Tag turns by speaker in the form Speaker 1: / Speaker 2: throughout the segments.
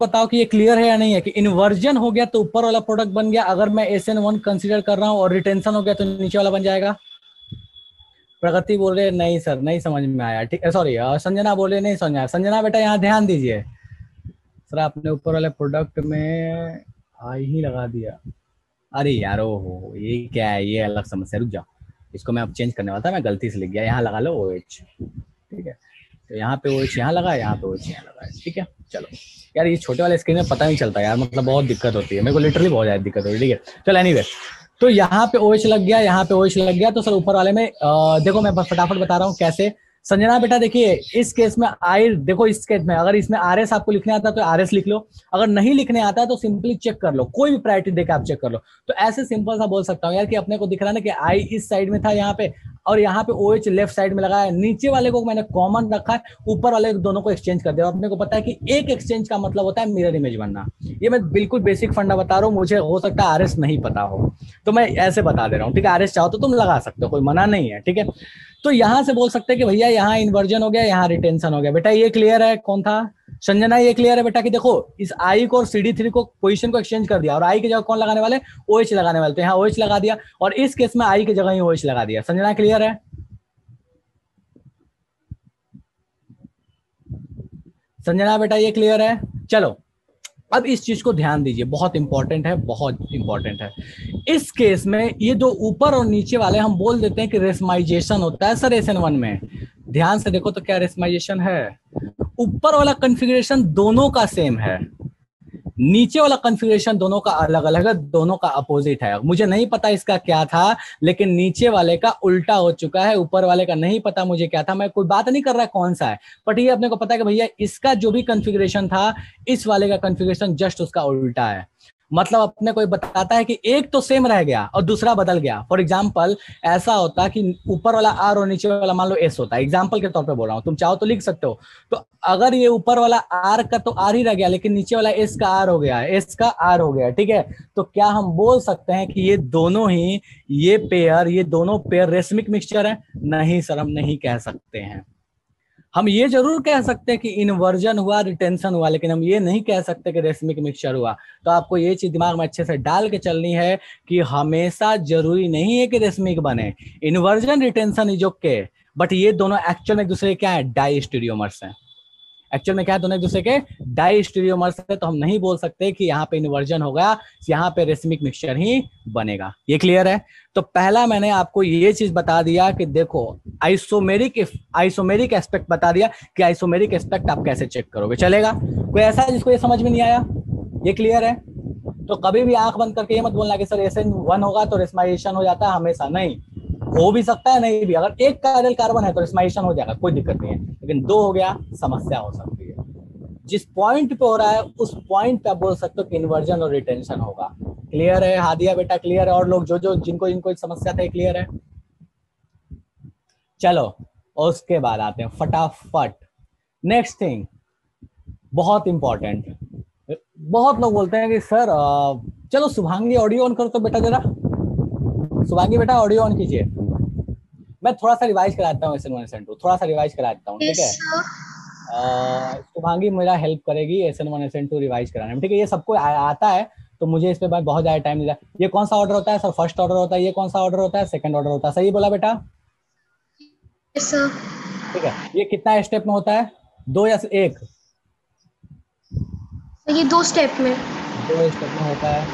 Speaker 1: बताओ कि ये क्लियर है या नहीं है कि इन्वर्जन हो गया तो ऊपर वाला प्रोडक्ट बन गया, अगर मैं SN1 कंसीडर कर रहा हूँ, और रिटेंशन हो गया तो नीचे वाला बन जाएगा। प्रगति बोल रहे नहीं सर, नहीं समझ में आया। ठीक है, सॉरी। संजना बोल रहे नहीं समझ आया। संजना बेटा यहाँ ध्यान दीजिए। सर आपने ऊपर वाले प्रोडक्ट में आई ही लगा दिया। अरे यार ओहो, ये क्या है, ये अलग समस्या। रुक जाओ, इसको मैं अब चेंज करने वाला था, मैं गलती से लिख गया। यहाँ लगा लो OH। ठीक है, तो यहाँ पे OH यहाँ लगा, यहाँ पे OH यहाँ लगा। ठीक है, चलो यार, ये छोटे वाले स्क्रीन में पता नहीं चलता यार, मतलब बहुत दिक्कत होती है मेरे को, लिटरली बहुत ज्यादा दिक्कत होती है। ठीक है, चलो एनीवे, तो यहाँ पे OH लग गया, यहाँ पे OH लग गया। तो सर ऊपर वाले में देखो मैं फटाफट बता रहा हूँ कैसे। संजना बेटा देखिए, इस केस में आई, देखो इस केस में अगर इसमें RS आपको लिखने आता है तो RS लिख लो, अगर नहीं लिखने आता है तो सिंपली चेक कर लो, कोई भी प्रायोरिटी देकर आप चेक कर लो। तो ऐसे सिंपल सा बोल सकता हूँ यार कि अपने को दिख रहा है ना कि I इस साइड में था यहाँ पे, और यहाँ पे OH लेफ्ट साइड में लगा है, नीचे वाले को मैंने कॉमन रखा है, ऊपर वाले दोनों को एक्सचेंज कर दिया। अपने को पता है कि एक एक्सचेंज का मतलब होता है मिरर इमेज बनना। ये मैं बिल्कुल बेसिक फंडा बता रहा हूँ, मुझे हो सकता है RS नहीं पता हो, तो मैं ऐसे बता दे रहा हूँ। ठीक है, RS चाहो तो तुम लगा सकते हो, कोई मना नहीं है। ठीक है, तो यहां से बोल सकते हैं कि भैया यहाँ इन्वर्जन हो गया, यहाँ रिटेंशन हो गया। बेटा ये क्लियर है? कौन था? संजना ये क्लियर है बेटा कि देखो इस I को और CD3 को पोजीशन को एक्सचेंज कर दिया, और I की जगह कौन लगाने वाले? OH लगाने वाले, तो यहाँ OH लगा दिया, और इस केस में I की जगह ही OH लगा दिया। संजना क्लियर है? संजना बेटा ये क्लियर है? चलो अब इस चीज को ध्यान दीजिए, बहुत इंपॉर्टेंट है, बहुत इंपॉर्टेंट है। इस केस में ये जो ऊपर और नीचे वाले हम बोल देते हैं कि रेसमाइजेशन होता है सर SN1 में। ध्यान से देखो तो क्या रेसमाइजेशन है? ऊपर वाला कॉन्फ़िगरेशन दोनों का सेम है, नीचे वाला कॉन्फ़िगरेशन दोनों का अलग अलग है, दोनों का अपोजिट है। मुझे नहीं पता इसका क्या था, लेकिन नीचे वाले का उल्टा हो चुका है, ऊपर वाले का नहीं पता मुझे क्या था। मैं कोई बात नहीं कर रहा कौन सा है, बट ये अपने को पता है कि भैया इसका जो भी कॉन्फ़िगरेशन था, इस वाले का कॉन्फ़िगरेशन जस्ट उसका उल्टा है। मतलब अपने कोई बताता है कि एक तो सेम रह गया और दूसरा बदल गया। फॉर एग्जाम्पल ऐसा होता कि ऊपर वाला R और नीचे वाला मान लो S होता है, एग्जाम्पल के तौर पे बोल रहा हूँ, तुम चाहो तो लिख सकते हो। तो अगर ये ऊपर वाला R का तो R ही रह गया, लेकिन नीचे वाला S का R हो गया, S का R हो गया। ठीक है, तो क्या हम बोल सकते हैं कि ये दोनों ही, ये दोनों पेयर रेसमिक मिक्सचर है? नहीं सर, हम नहीं कह सकते हैं। हम ये जरूर कह सकते हैं कि इन्वर्जन हुआ, रिटेंशन हुआ, लेकिन हम ये नहीं कह सकते कि रेसमिक मिक्सचर हुआ। तो आपको ये चीज दिमाग में अच्छे से डाल के चलनी है कि हमेशा जरूरी नहीं है कि रेसमिक बने। Inversion retention is okay, but ये दोनों एक्चुअल में एक दूसरे क्या है? डाई स्टीरियोमर्स हैं। एक्चुअल में क्या है? दोनों एक दूसरे के डाई स्टीरियोमर्स है, तो हम नहीं बोल सकते कि यहाँ पे इन्वर्जन होगा, यहाँ पे रेसमिक मिक्सचर ही बनेगा। ये क्लियर है? तो पहला मैंने आपको ये चीज बता दिया कि देखो आइसोमेरिक एस्पेक्ट बता दिया कि आइसोमेरिक एस्पेक्ट आप कैसे चेक करोगे। चलेगा? कोई ऐसा है जिसको ये समझ में नहीं आया? ये क्लियर है? तो कभी भी आंख बंद करके ये मत बोलना कि सर SN1 होगा तो रेसमाइजेशन हो जाता है, हमेशा नहीं। हो भी सकता है, नहीं भी। अगर एक कायरल कार्बन है तो रेसमाइजेशन हो जाएगा, कोई दिक्कत नहीं है, लेकिन दो हो गया समस्या हो सकती है। जिस पॉइंट पे हो रहा है उस पॉइंट पे आप बोल सकते हो कि इन्वर्जन और रिटेंशन होगा। क्लियर है? हादिया बेटा क्लियर है? और लोग जो जिनको समस्या था क्लियर है? चलो उसके बाद आते हैं फटाफट नेक्स्ट थिंग, बहुत इंपॉर्टेंट। बहुत लोग बोलते हैं कि सर चलो शुभांगी ऑडियो ऑन करो तो बेटा जरा। शुभांगी बेटा ऑडियो ऑन कीजिए। मैं थोड़ा सा रिवाइज कराता हूँ SN1 SN2, थोड़ा सा रिवाइज कराता हूँ। ठीक है, शुभांगी मेरा हेल्प करेगी SN1 SN2 रिवाइज कराने में। ठीक है, ये सबको आता है, तो मुझे इस पे बहुत ज्यादा टाइम नहीं लगता। ये कौन सा ऑर्डर होता है सर? फर्स्ट ऑर्डर होता है। ये कौन सा ऑर्डर होता है? सेकंड ऑर्डर होता है। सही बोला बेटा?
Speaker 2: सर
Speaker 1: ठीक है, ये कितना स्टेप में होता है? 2 या 1?
Speaker 2: ये 2 स्टेप में।
Speaker 1: 2 स्टेप में होता है।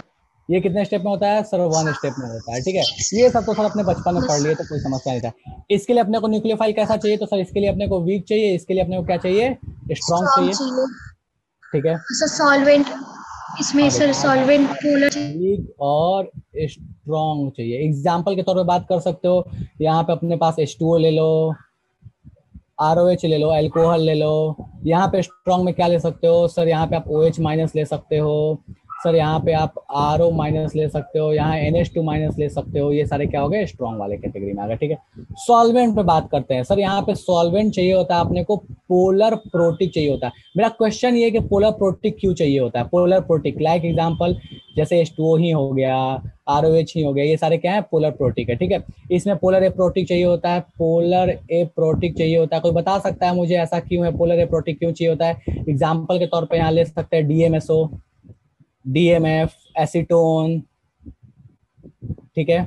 Speaker 1: ये कितने स्टेप में होता है सर? 1 स्टेप में होता है। ठीक है, ये सब तो सर अपने बचपन में पढ़ लिए, तो कोई समस्या नहीं था। इसके लिए अपने को न्यूक्लियोफाइल कैसा चाहिए? तो सर इसके लिए अपने को वीक चाहिए, इसके लिए अपने को क्या चाहिए? स्ट्रॉन्ग चाहिए। ठीक है,
Speaker 2: सर सॉल्वेंट, इसमें
Speaker 1: हाँ
Speaker 2: सर
Speaker 1: बेटा,
Speaker 2: सॉल्वेंट पोलर।
Speaker 1: वीक और स्ट्रॉन्ग चाहिए। एग्जाम्पल के तौर पे बात कर सकते हो, यहाँ पे अपने पास H2O ले लो, ROH ले लो, अल्कोहल ले लो। यहाँ पे स्ट्रॉन्ग में क्या ले सकते हो सर? यहाँ पे आप OH माइनस ले सकते हो, सर यहाँ पे आप RO माइनस ले सकते हो, यहाँ NH2 माइनस ले सकते हो, ये सारे क्या हो गए, स्ट्रॉन्ग वाले कैटेगरी में आ गए। ठीक है, सॉल्वेंट पे बात करते हैं। सर यहाँ पे सॉल्वेंट चाहिए होता है अपने को, पोलर प्रोटिक चाहिए होता है। मेरा क्वेश्चन ये है कि पोलर प्रोटिक क्यों चाहिए होता है? पोलर प्रोटिक लाइक एग्जांपल जैसे H2O ही हो गया, ROH ही हो गया, ये सारे क्या है, पोलर प्रोटिक है। ठीक है, इसमें पोलर एप्रोटिक चाहिए होता है, पोलर एप्रोटिक चाहिए होता है। कोई बता सकता है मुझे ऐसा क्यों है, पोलर एप्रोटिक क्यों चाहिए होता है? एग्जाम्पल के तौर पर यहाँ ले सकते हैं DMSO, DMF, एसीटोन। ठीक है,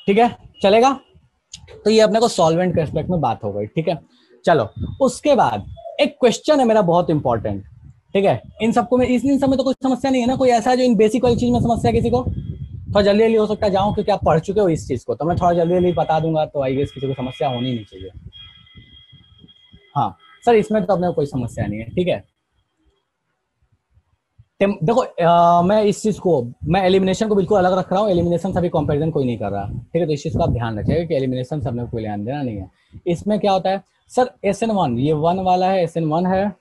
Speaker 1: ठीक है, चलेगा। तो ये अपने को सॉल्वेंट के एस्पेक्ट में बात हो गई। ठीक है, चलो उसके बाद एक क्वेश्चन है मेरा बहुत इंपॉर्टेंट। ठीक है, इन सबको में इन सब में तो कोई समस्या नहीं है ना? कोई ऐसा है जो इन बेसिक वाली चीज में समस्या किसी को? थोड़ा जल्दी जल्दी हो सकता है जाऊं, क्योंकि आप पढ़ चुके हो इस चीज को, तो मैं थोड़ा जल्दी जल्दी बता दूंगा, तो आई गेस किसी को समस्या होनी नहीं चाहिए। हाँ सर, इसमें तो अपने को कोई समस्या नहीं है। ठीक है, देखो मैं इस चीज को, मैं एलिमिनेशन को बिल्कुल अलग रख रहा हूँ, एलिमिनेशन से अभी कंपैरिजन कोई नहीं कर रहा। ठीक है, तो इस चीज को आप ध्यान रखिएगा कि एलिमिनेशन से अपने को कोई ध्यान देना नहीं है। इसमें क्या होता है सर, SN1 ये 1 वाला है, SN1 है,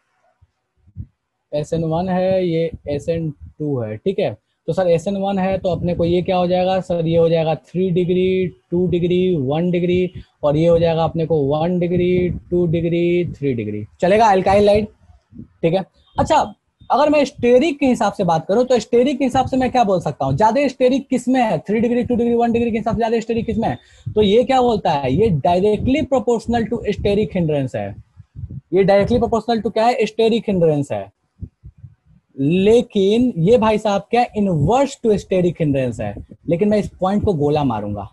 Speaker 1: SN1 है, ये SN2 है। ठीक है, तो सर SN1 है तो अपने को ये क्या हो जाएगा सर, ये हो जाएगा 3 डिग्री 2 डिग्री 1 डिग्री, और ये हो जाएगा अपने को 1 डिग्री 2 डिग्री 3 डिग्री। चलेगा अल्काइल लाइट। ठीक है, अच्छा अगर मैं स्टेरिक के हिसाब से बात करूं तो स्टेरिक के हिसाब से मैं क्या बोल सकता हूं, ज्यादा स्टेरिक किसमें है? 3 डिग्री 2 डिग्री 1 डिग्री के हिसाब से ज्यादा स्टेरिक किसमें है? तो ये क्या बोलता है, ये directly proportional to steric hindrance है। ये डायरेक्टली प्रोपोर्शनल टू क्या है, स्टेरिक हिंड्रेंस है। लेकिन ये भाई साहब क्या, इनवर्स टू स्टेरिक हिंड्रेंस है। लेकिन मैं इस पॉइंट को गोला मारूंगा,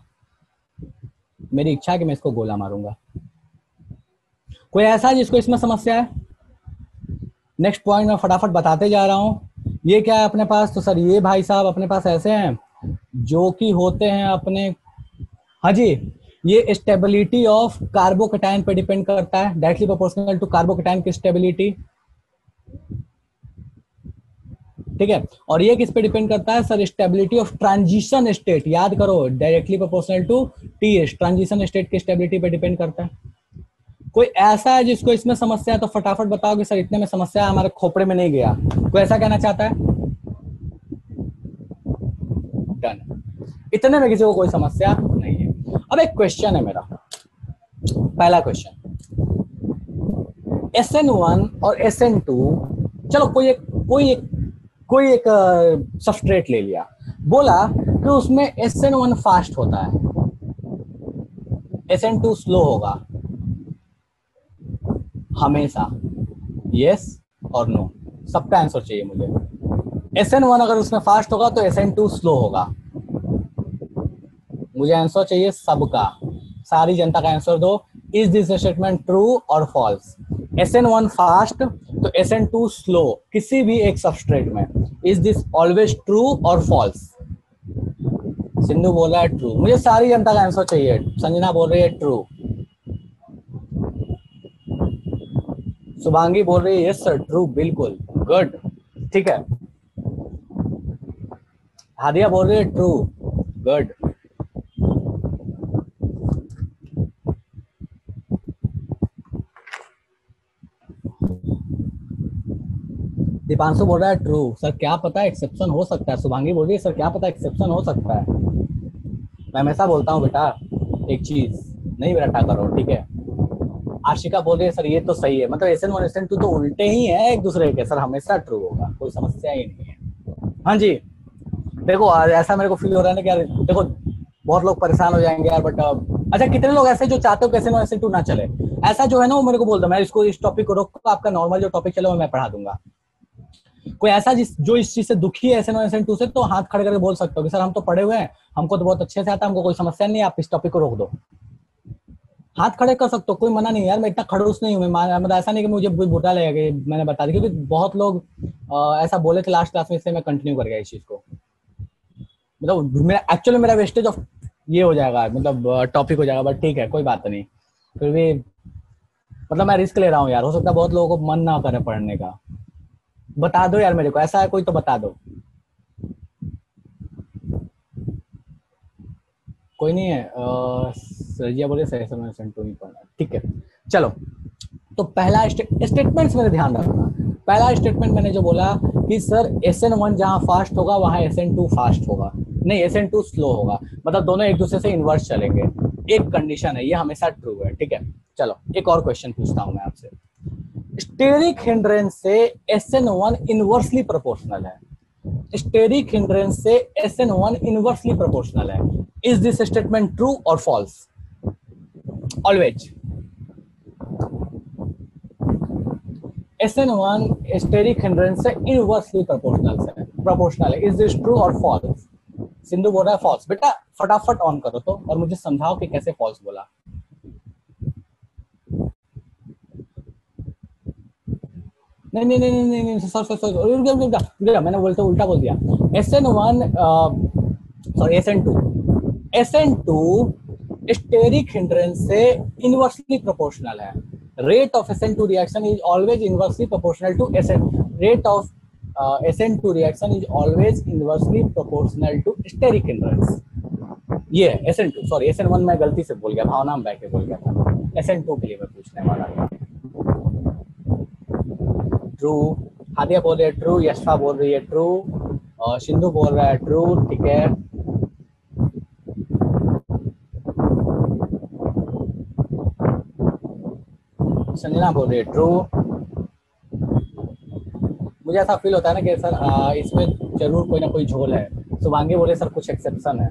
Speaker 1: मेरी इच्छा है कि मैं इसको गोला मारूंगा। कोई ऐसा है जिसको इसमें समस्या है? नेक्स्ट पॉइंट मैं फटाफट बताते जा रहा हूं। ये क्या है अपने पास, तो सर ये भाई साहब अपने पास ऐसे हैं जो कि होते हैं अपने, हाँ जी, ये स्टेबिलिटी ऑफ कार्बोकेटाइन पे डिपेंड करता है, डायरेक्टली प्रोपोर्शनल टू कार्बोकेटाइन की स्टेबिलिटी। ठीक है, और ये किस पे डिपेंड करता है sir, stability of transition state. याद करो, directly proportional to TS, transition state की स्टेबिलिटी पे डिपेंड करता है। कोई ऐसा है जिसको इसमें समस्या है तो फटाफट बताओ कि सर इतने में समस्या है, हमारे खोपड़े में नहीं गया। कोई ऐसा कहना चाहता है? डन, इतने में किसी को कोई समस्या नहीं है। अब एक क्वेश्चन है मेरा, पहला क्वेश्चन, SN1 और SN2, चलो कोई एक सबस्ट्रेट ले लिया, बोला कि उसमें SN1 फास्ट होता है, SN2 स्लो होगा हमेशा, यस और नो? सबका आंसर चाहिए मुझे। SN1 अगर उसमें फास्ट होगा तो SN2 स्लो होगा। मुझे आंसर चाहिए सबका, सारी जनता का आंसर दो। इज दिस स्टेटमेंट ट्रू और फॉल्स? SN1 फास्ट तो SN2 स्लो किसी भी एक सबस्ट्रेट में, इज दिस ऑलवेज ट्रू और फॉल्स? सिंधु बोल रहा है ट्रू, मुझे सारी जनता का आंसर चाहिए। संजना बोल रही है ट्रू, शुभांगी बोल रही है यस सर ट्रू, बिल्कुल गुड। ठीक है, हादिया बोल रही है ट्रू, गुड। दीपांशु बोल रहा है ट्रू, सर क्या पता एक्सेप्शन हो सकता है। शुभांगी बोल रही है सर क्या पता एक्सेप्शन हो सकता है। मैं हमेशा बोलता हूँ बेटा एक चीज, नहीं बेटा करो, ठीक है। आशिका बोल रही है सर ये तो सही है, मतलब SN1 SN2 तो उल्टे ही है एक दूसरे के, सर हमेशा ट्रू होगा, कोई समस्या ही नहीं है। हाँ जी, देखो ऐसा मेरे को फील हो रहा है ना कि यार देखो बहुत लोग परेशान हो जाएंगे यार, बट अच्छा कितने लोग ऐसे जो चाहते हो कि SN1 SN2 ना चले? ऐसा जो है ना वो मेरे को बोल दो, मैं इसको इस टॉपिक को रोक, आपका नॉर्मल जो टॉपिक चले वो मैं पढ़ा दूंगा। कोई ऐसा जो इस चीज से दुखी है SN1 SN2 से, तो हाथ खड़े करके बोल सकते हो कि सर हम तो पढ़े हुए हैं, हमको तो बहुत अच्छे से आता है, हमको कोई समस्या नहीं है, आप इस टॉपिक को रोक दो। हाथ खड़े कर सकते हो, कोई मना नहीं यार, मैं इतना खड़ूस नहीं हूँ, मतलब ऐसा नहीं कि मुझे बुरा लगेगा कि मैंने बता दी, क्योंकि बहुत लोग ऐसा बोले थे लास्ट क्लास में, इससे मैं कंटिन्यू कर गया इस चीज को। मतलब मेरा एक्चुअली मेरा वेस्टेज ऑफ ये हो जाएगा, मतलब टॉपिक हो जाएगा, बट ठीक है कोई बात नहीं, फिर भी मतलब मैं रिस्क ले रहा हूँ यार, हो सकता है बहुत लोगों को मन ना करे पढ़ने का। बता दो यार मेरे को, ऐसा है कोई तो बता दो। कोई नहीं है, सरजिया बोले SN1 SN2 ही पढ़ना, ठीक है। चलो तो पहला स्टेटमेंट्स में ध्यान रखना, पहला स्टेटमेंट मैंने जो बोला कि सर SN1 जहां फास्ट होगा वहां SN2 फास्ट होगा, नहीं SN2 स्लो होगा, मतलब दोनों एक दूसरे से इनवर्स चलेंगे, एक कंडीशन है, ये हमेशा ट्रू है, ठीक है। चलो एक और क्वेश्चन पूछता हूं मैं आपसे। स्टेरिक हिंड्रेंस से SN1 इनवर्सली प्रोपोर्शनल है, स्टेरिक हिंड्रेंस से SN1 इनवर्सली प्रोपोर्शनल है, इज दिस स्टेटमेंट ट्रू और false? Always SN1 steric hindrance से इनवर्सली प्रोपोर्शनल है, इज दिस ट्रू और फॉल्स? सिंधु बोल रहा है फॉल्स। बेटा फटाफट ऑन करो तो और मुझे समझाओ कि कैसे फॉल्स बोला। नहीं नहीं नहीं नहीं नहीं सर मैंने बोलते उल्टा बोल दिया। SN1 sorry SN2 steric hindrance से इनवर्सली प्रोपोर्शनल है। Rate of SN2 reaction is always inversely proportional to SN. Rate of SN2 reaction is always inversely proportional to steric hindrance. ये SN2 सॉरी SN1 मैं गलती से बोल गया, भावना में बैठ के बोल गया था। SN2 के लिए मैं पूछने वाला था। ट्रू, हादिया बोल रही है ट्रू, यशफा बोल रही है ट्रू, सिंधु बोल रहा है ट्रू, ठीक है। संजना बोल रही है ट्रू। मुझे ऐसा फील होता है ना कि सर इसमें जरूर कोई ना कोई झोल है। शुभांगी बोले सर कुछ एक्सेप्शन है।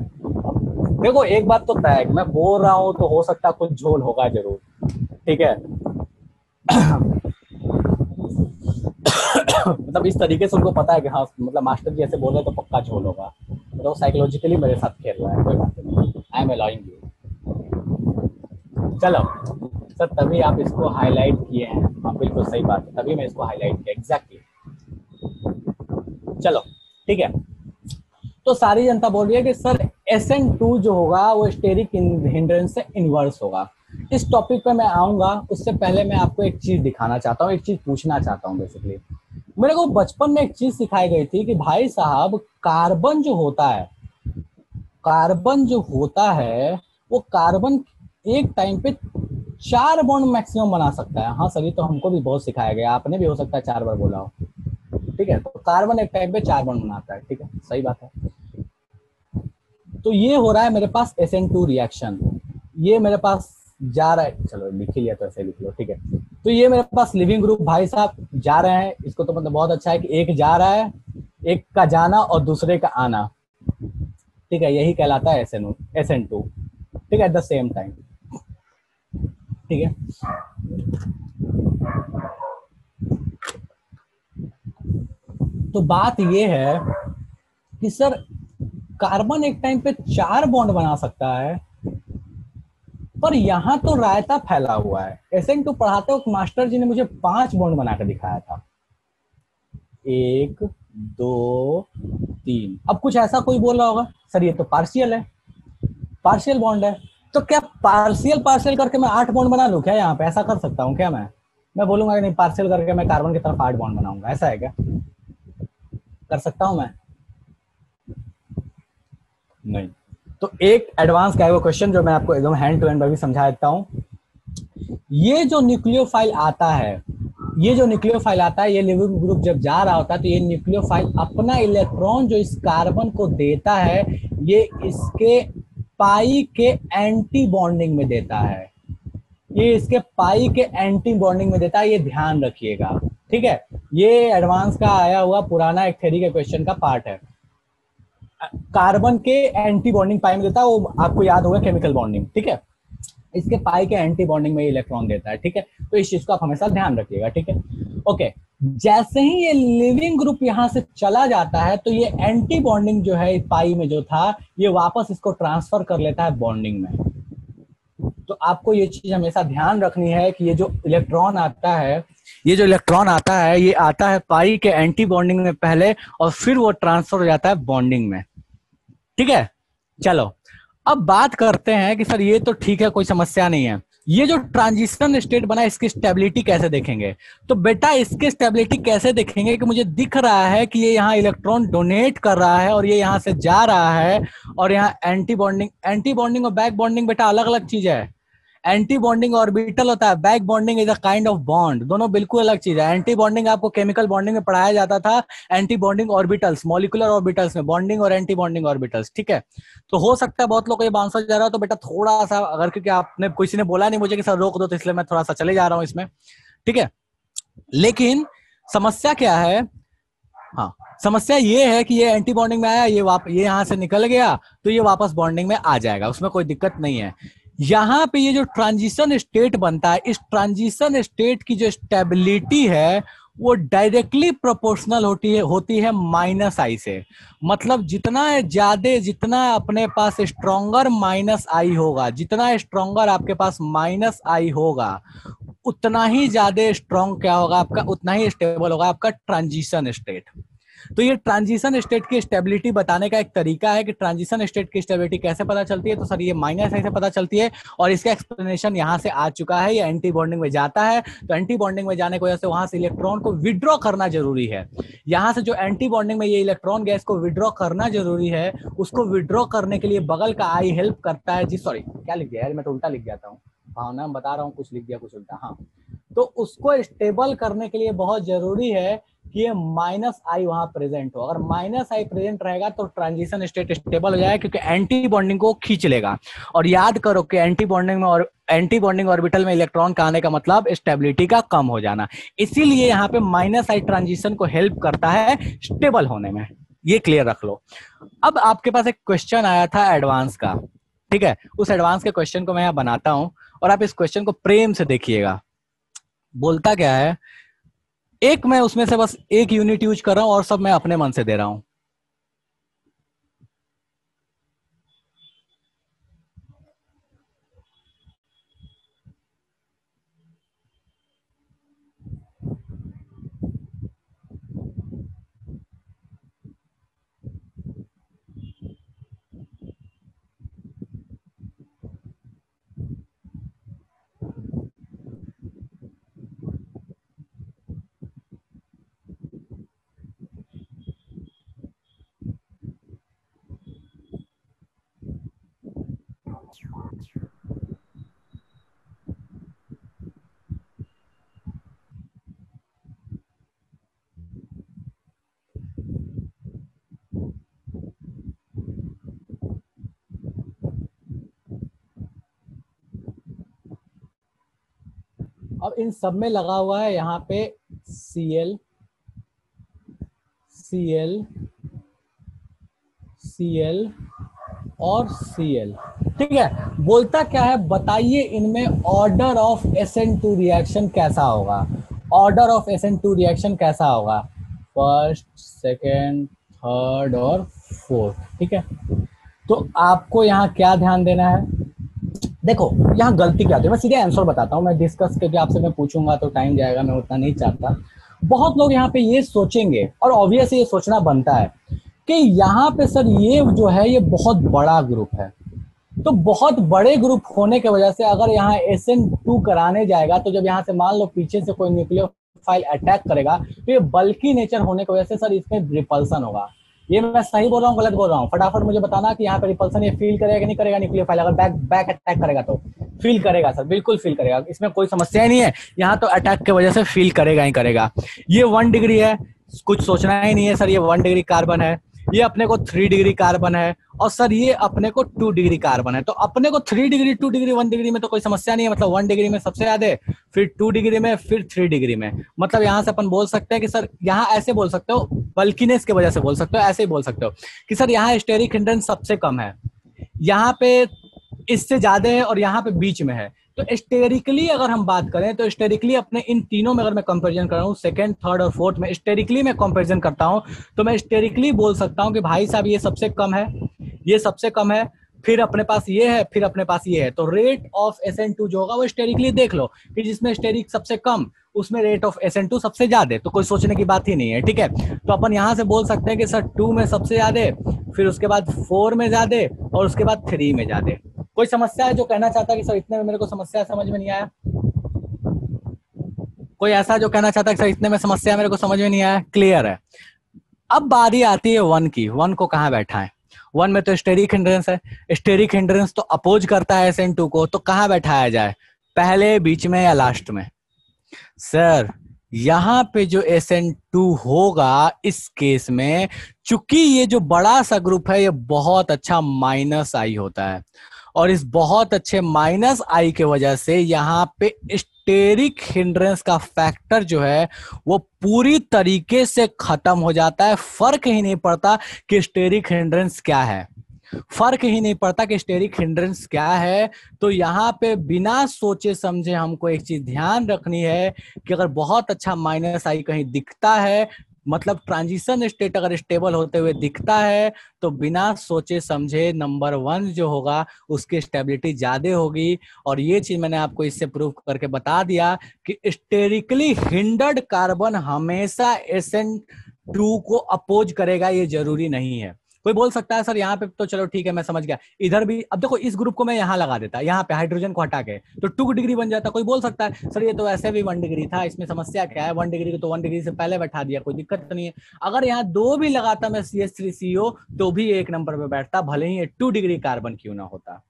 Speaker 1: देखो एक बात तो तय है, मैं बोल रहा हूँ तो हो सकता है कुछ झोल होगा जरूर, ठीक है। मतलब इस तरीके से उनको पता है कि हाँ मतलब मास्टर जी ऐसे बोल रहे तो पक्का झोल होगा, तो साइकोलॉजिकली मेरे साथ खेल रहा है, कोई बात नहीं, आई एम अलाउइंग यू। चलो सर तभी आप इसको हाईलाइट किए हैं, हाँ बिल्कुल सही बात है, तभी मैं इसको हाईलाइट किया एग्जैक्टली। चलो ठीक है, तो सारी जनता बोल रही है कि सर SN2 जो होगा वो स्टेरिक हिंड्रेंस से इनवर्स होगा। इस टॉपिक पे मैं आऊंगा, उससे पहले मैं आपको एक चीज दिखाना चाहता हूँ, एक चीज पूछना चाहता हूँ। बेसिकली मेरे को बचपन में एक चीज सिखाई गई थी कि भाई साहब कार्बन जो होता है वो कार्बन एक टाइम पे 4 बॉन्ड मैक्सिमम बना सकता है। हाँ सर ये तो हमको भी बहुत सिखाया गया, आपने भी हो सकता है 4 बार बोला हो, ठीक है। तो कार्बन एक टाइम पे 4 बॉन्ड बनाता है, ठीक है, सही बात है। तो ये हो रहा है मेरे पास SN2 रिएक्शन, ये मेरे पास जा रहा है, चलो लिख लिया तो ऐसे लिख लो, ठीक है। तो ये मेरे पास लिविंग ग्रुप भाई साहब जा रहे हैं, इसको तो मतलब बहुत अच्छा है कि एक जा रहा है, एक का जाना और दूसरे का आना, ठीक है, यही कहलाता है SN2, ठीक है, एट द सेम टाइम, ठीक है। तो बात ये है कि सर कार्बन एक टाइम पे 4 बॉन्ड बना सकता है, पर यहां तो रायता फैला हुआ है। SN2 पढ़ाते वक्त मास्टर जी ने मुझे 5 बॉन्ड बनाकर दिखाया था, 1 2 3। अब कुछ ऐसा कोई बोल रहा होगा सर ये तो पार्शियल है, पार्शियल बॉन्ड है, तो क्या पार्शियल करके मैं 8 बॉन्ड बना लूं क्या? यहाँ पे ऐसा कर सकता हूँ क्या? मैं बोलूंगा कि नहीं पार्शियल करके मैं कार्बन की तरफ 8 बॉन्ड बनाऊंगा, ऐसा है क्या? कर सकता हूं मैं? नहीं। तो एक एडवांस का वो क्वेश्चन जो मैं आपको एकदम हैंड टू हैंड भी समझा देता हूं। ये जो न्यूक्लियोफाइल आता है, ये लिविंग ग्रुप जब जा रहा होता है तो ये न्यूक्लियोफाइल अपना इलेक्ट्रॉन जो इस कार्बन को देता है ये इसके पाई के एंटी बॉन्डिंग में देता है, ये इसके पाई के एंटी बॉन्डिंग में देता है, ये ध्यान रखिएगा, ठीक है। ये एडवांस का आया हुआ पुराना एक थ्योरी के क्वेश्चन का पार्ट है। कार्बन के एंटी बॉन्डिंग पाई में देता है, वो आपको याद होगा केमिकल बॉन्डिंग, ठीक है। इसके पाई के एंटी बॉन्डिंग में इलेक्ट्रॉन देता है, ठीक है। तो इस चीज को आप हमेशा ध्यान रखिएगा, ठीक है। ओके, जैसे ही ये लिविंग ग्रुप यहां से चला जाता है तो ये एंटी बॉन्डिंग जो है पाई में जो था ये वापस इसको ट्रांसफर कर लेता है बॉन्डिंग में। तो आपको ये चीज हमेशा ध्यान रखनी है कि ये जो इलेक्ट्रॉन आता है ये आता है पाई के एंटी बॉन्डिंग में पहले और फिर वो ट्रांसफर हो जाता है बॉन्डिंग में, ठीक है। चलो अब बात करते हैं कि सर ये तो ठीक है, कोई समस्या नहीं है, ये जो ट्रांजिशन स्टेट बना इसकी स्टेबिलिटी कैसे देखेंगे? तो बेटा इसकी स्टेबिलिटी कैसे देखेंगे कि मुझे दिख रहा है कि ये यहाँ इलेक्ट्रॉन डोनेट कर रहा है और ये यहाँ से जा रहा है और यहाँ एंटी बॉन्डिंग और बैक बॉन्डिंग बेटा अलग अलग चीज है। एंटी बॉन्डिंग ऑर्बिटल होता है, back bonding is a kind of bond, दोनों बिल्कुल अलग चीज है। एंटी बॉन्डिंग आपको केमिकल बॉन्डिंग में पढ़ाया जाता था, anti bonding orbitals molecular orbitals में बॉन्डिंग और एंटी बॉन्डिंग ऑर्बिटल्स, ठीक है। तो हो सकता है बहुत लोग को ये बाउंसर जा रहा हो, तो बेटा थोड़ा सा अगर, क्योंकि आपने किसी ने बोला नहीं मुझे कि सर रोक दो, तो इसलिए मैं थोड़ा सा चले जा रहा हूं इसमें, ठीक है। लेकिन समस्या क्या है, हाँ समस्या ये है कि ये एंटी बॉन्डिंग में आया, ये यहां से निकल गया, तो ये वापस बॉन्डिंग में आ जाएगा, उसमें कोई दिक्कत नहीं है। यहां पे ये जो ट्रांजिशन स्टेट बनता है, इस ट्रांजिशन स्टेट की जो स्टेबिलिटी है वो डायरेक्टली प्रोपोर्शनल होती है माइनस आई से। मतलब जितना अपने पास स्ट्रॉन्गर माइनस आई होगा, जितना स्ट्रॉन्गर आपके पास माइनस आई होगा, उतना ही ज्यादा स्ट्रॉन्ग क्या होगा आपका, उतना ही स्टेबल होगा आपका ट्रांजिशन स्टेट। तो ये ट्रांजिशन स्टेट की स्टेबिलिटी बताने का एक तरीका है कि ट्रांजिशन स्टेट की स्टेबिलिटी कैसे पता चलती है। तो सर ये माइनस आई से पता चलती है, और इसका एक्सप्लेनेशन यहां से आ चुका है। ये एंटी बॉन्डिंग में जाता है, तो एंटी बॉन्डिंग में जाने की वजह से वहां से इलेक्ट्रॉन को विड्रॉ करना जरूरी है। यहां से जो एंटी बॉन्डिंग में ये इलेक्ट्रॉन गैस को विड्रॉ करना जरूरी है, उसको विड्रॉ करने के लिए बगल का आई हेल्प करता है जी। सॉरी क्या लिख दिया यार, मैं तो उल्टा लिख जाता हूँ, भावना बता रहा हूँ, कुछ लिख दिया कुछ उल्टा। हाँ, तो उसको स्टेबल करने के लिए बहुत जरूरी है कि ये माइनस आई वहां प्रेजेंट हो। अगर माइनस आई प्रेजेंट रहेगा तो ट्रांजिशन स्टेट स्टेबल हो जाएगा, क्योंकि एंटी बॉन्डिंग को खींच लेगा। और याद करो कि एंटी बॉन्डिंग ऑर्बिटल में इलेक्ट्रॉन का आने का मतलब स्टेबिलिटी का कम हो जाना, इसीलिए यहाँ पे माइनस आई ट्रांजिशन को हेल्प करता है स्टेबल होने में। ये क्लियर रख लो। अब आपके पास एक क्वेश्चन आया था एडवांस का, ठीक है, उस एडवांस के क्वेश्चन को मैं यहाँ बनाता हूं और आप इस क्वेश्चन को प्रेम से देखिएगा। बोलता क्या है, एक मैं उसमें से बस एक यूनिट यूज कर रहा हूं और सब मैं अपने मन से दे रहा हूं। अब इन सब में लगा हुआ है यहाँ पे Cl Cl Cl और Cl, ठीक है। बोलता क्या है, बताइए इनमें ऑर्डर ऑफ SN2 रिएक्शन कैसा होगा। ऑर्डर ऑफ SN2 रिएक्शन कैसा होगा, फर्स्ट, सेकेंड, थर्ड और फोर्थ, ठीक है। तो आपको यहाँ क्या ध्यान देना है, देखो यहाँ गलती क्या होती है, मैं सीधे आंसर बताता हूँ। मैं डिस्कस करके आपसे मैं पूछूंगा तो टाइम जाएगा, मैं उतना नहीं चाहता। बहुत लोग यहाँ पे ये सोचेंगे, और ऑब्वियस ये सोचना बनता है कि यहाँ पे सर ये जो है ये बहुत बड़ा ग्रुप है, तो बहुत बड़े ग्रुप होने की वजह से अगर यहाँ SN2 कराने जाएगा, तो जब यहाँ से मान लो पीछे से कोई न्यूक्लियोफाइल अटैक करेगा, तो ये बल्कि नेचर होने की वजह से सर इसमें रिपल्सन होगा। ये मैं सही बोल रहा हूँ गलत बोल रहा हूँ, फटाफट मुझे बताना कि यहाँ पे रिपल्सन ये फील करेगा कि नहीं करेगा। न्यूक्लियोफाइल अगर बैक अटैक करेगा तो फील करेगा सर, बिल्कुल फील करेगा, इसमें कोई समस्या ही नहीं है। यहाँ तो अटैक की वजह से फील करेगा ही करेगा। ये 1 डिग्री है, कुछ सोचना ही नहीं है सर, ये 1 डिग्री कार्बन है, ये अपने को 3 डिग्री कार्बन है, और सर ये अपने को 2 डिग्री कार्बन है। तो अपने को 3 डिग्री, 2 डिग्री, 1 डिग्री में तो कोई समस्या नहीं है, मतलब 1 डिग्री में सबसे ज्यादा, फिर 2 डिग्री में, फिर 3 डिग्री में। मतलब यहाँ से अपन बोल सकते हैं कि सर यहाँ ऐसे बोल सकते हो, बल्किनेस की वजह से बोल सकते हो, ऐसे ही बोल सकते हो कि सर यहाँ स्टेरिक हिंड्रेंस सबसे कम है, यहाँ पे इससे ज्यादा है, और यहाँ पे बीच में है। तो स्टेरिकली अगर हम बात करें तो स्टेरिकली अपने इन तीनों में अगर मैं कंपैरिजन कर रहा हूँ, सेकंड, थर्ड और फोर्थ में स्टेरिकली मैं कंपैरिजन करता हूँ, तो मैं स्टेरिकली बोल सकता हूँ कि भाई साहब ये सबसे कम है, ये सबसे कम है, फिर अपने पास ये है, फिर अपने पास ये है। तो रेट ऑफ SN2 जो होगा वो स्टेरिकली देख लो कि जिसमें स्टेरिक सबसे कम उसमें रेट ऑफ SN2 सबसे ज्यादा, तो कोई सोचने की बात ही नहीं है, ठीक है। तो अपन यहाँ से बोल सकते हैं कि सर 2 में सबसे ज्यादा, फिर उसके बाद 4 में ज्यादा, और उसके बाद 3 में ज्यादा। कोई समस्या है जो कहना चाहता है कि सर इतने में मेरे को समस्या समझ में नहीं आया? कोई ऐसा जो कहना चाहता है कि सर इतने में समस्या मेरे को समझ में नहीं आया? क्लियर है। अब बारी आती है 1 की। 1 को कहाँ बैठा है? वन में तो स्टेरिक हिंड्रेंस है, स्टेरिक हिंड्रेंस तो अपोज करता है SN2 को, तो कहाँ बैठाया जाए, पहले, बीच में या लास्ट में? सर यहां पे जो SN2 होगा इस केस में, चूंकि ये जो बड़ा सा ग्रुप है ये बहुत अच्छा माइनस आई होता है, और इस बहुत अच्छे माइनस आई के वजह से यहाँ पे स्टेरिक हिंड्रेंस का फैक्टर जो है वो पूरी तरीके से खत्म हो जाता है। फर्क ही नहीं पड़ता कि स्टेरिक हिंड्रेंस क्या है, फर्क ही नहीं पड़ता कि स्टेरिक हिंड्रेंस क्या है। तो यहाँ पे बिना सोचे समझे हमको एक चीज ध्यान रखनी है कि अगर बहुत अच्छा माइनस आई कहीं दिखता है, मतलब ट्रांजिशन स्टेट अगर स्टेबल होते हुए दिखता है, तो बिना सोचे समझे नंबर 1 जो होगा उसकी स्टेबिलिटी ज्यादा होगी। और ये चीज मैंने आपको इससे प्रूव करके बता दिया कि स्टेरिकली हिंडर्ड कार्बन हमेशा SN2 को अपोज करेगा, ये जरूरी नहीं है। कोई बोल सकता है सर यहाँ पे तो चलो ठीक है मैं समझ गया, इधर भी अब देखो इस ग्रुप को मैं यहाँ लगा देता, यहाँ पे हाइड्रोजन को हटा के तो 2 डिग्री बन जाता। कोई बोल सकता है सर ये तो ऐसे भी 1 डिग्री था, इसमें समस्या क्या है, 1 डिग्री को तो 1 डिग्री से पहले बैठा दिया, कोई दिक्कत तो नहीं है। अगर यहाँ 2 भी लगाता मैं CH3CO तो भी 1 नंबर पे बैठता, भले ही 2 डिग्री कार्बन क्यों ना होता।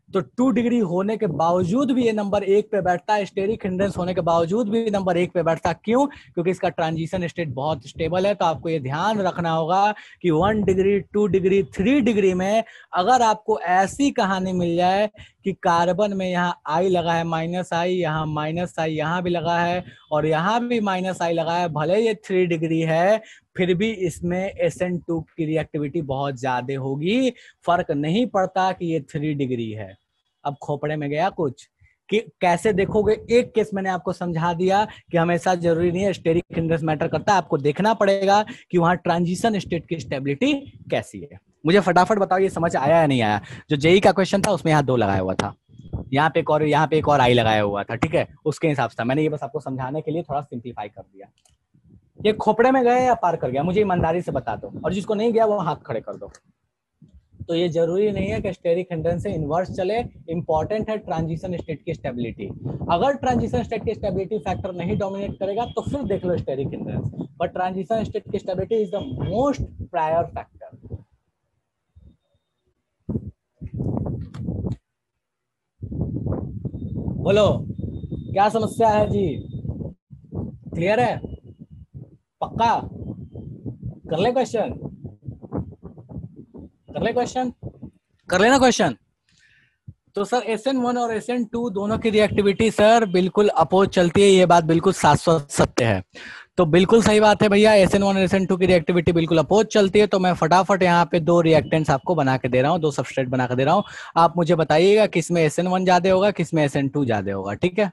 Speaker 1: तो 2 डिग्री होने के बावजूद भी ये नंबर 1 पे बैठता है, स्टेरिक हिंड्रेंस होने के बावजूद भी नंबर 1 पे बैठता। क्यों? क्योंकि इसका ट्रांजिशन स्टेट बहुत स्टेबल है। तो आपको ये ध्यान रखना होगा कि 1 डिग्री, 2 डिग्री, 3 डिग्री में अगर आपको ऐसी कहानी मिल जाए कि कार्बन में यहाँ आई लगा है माइनस आई, यहाँ माइनस आई यहाँ भी लगा है और यहाँ भी माइनस आई लगा है, भले ये 3 डिग्री है फिर भी इसमें SN2 की रिएक्टिविटी बहुत ज्यादा होगी। फर्क नहीं पड़ता कि ये 3 डिग्री है। अब खोपड़े में गया कुछ कि कैसे देखोगे, एक केस मैंने आपको समझा दिया कि हमेशा जरूरी नहीं है स्टेरिक हिंड्रेंस मैटर करता है, आपको देखना पड़ेगा कि वहां ट्रांजिशन स्टेट की स्टेबिलिटी कैसी है। मुझे फटाफट बताओ ये समझ आया या नहीं आया? जो जेई का क्वेश्चन था उसमें यहाँ 2 लगाया हुआ था, यहाँ पे एक और आई लगाया हुआ था, ठीक है, उसके हिसाब से मैंने ये बस आपको समझाने के लिए थोड़ा सिंप्लीफाई कर दिया। ये खोपड़े में गए या पार कर गया, मुझे ईमानदारी से बता दो, और जिसको नहीं गया वो हाथ खड़े कर दो। तो ये जरूरी नहीं है कि स्टेरिक हिंड्रेंस से इन्वर्स चले, इंपॉर्टेंट है ट्रांजिशन स्टेट की स्टेबिलिटी। अगर ट्रांजिशन स्टेट की स्टेबिलिटी फैक्टर नहीं डोमिनेट करेगा तो फिर देख लो steric hindrance, but transition state की stability is the most prior factor. बोलो क्या समस्या है जी? क्लियर है? पक्का? कर ले क्वेश्चन, कर ले क्वेश्चन, कर लेना क्वेश्चन। तो सर SN1 और SN2 दोनों की रिएक्टिविटी सर बिल्कुल अपोज चलती है, ये बात बिल्कुल शाश्वत सत्य है। तो बिल्कुल सही बात है भैया, SN1 और SN2 की रिएक्टिविटी बिल्कुल अपोज चलती है। तो मैं फटाफट यहाँ पे 2 रिएक्टेंट्स आपको बना के दे रहा हूँ, 2 सबस्ट्रेट बना के दे रहा हूँ। आप मुझे बताइएगा किसमें SN1 ज्यादा होगा, किसमें SN2 ज्यादा होगा, ठीक है?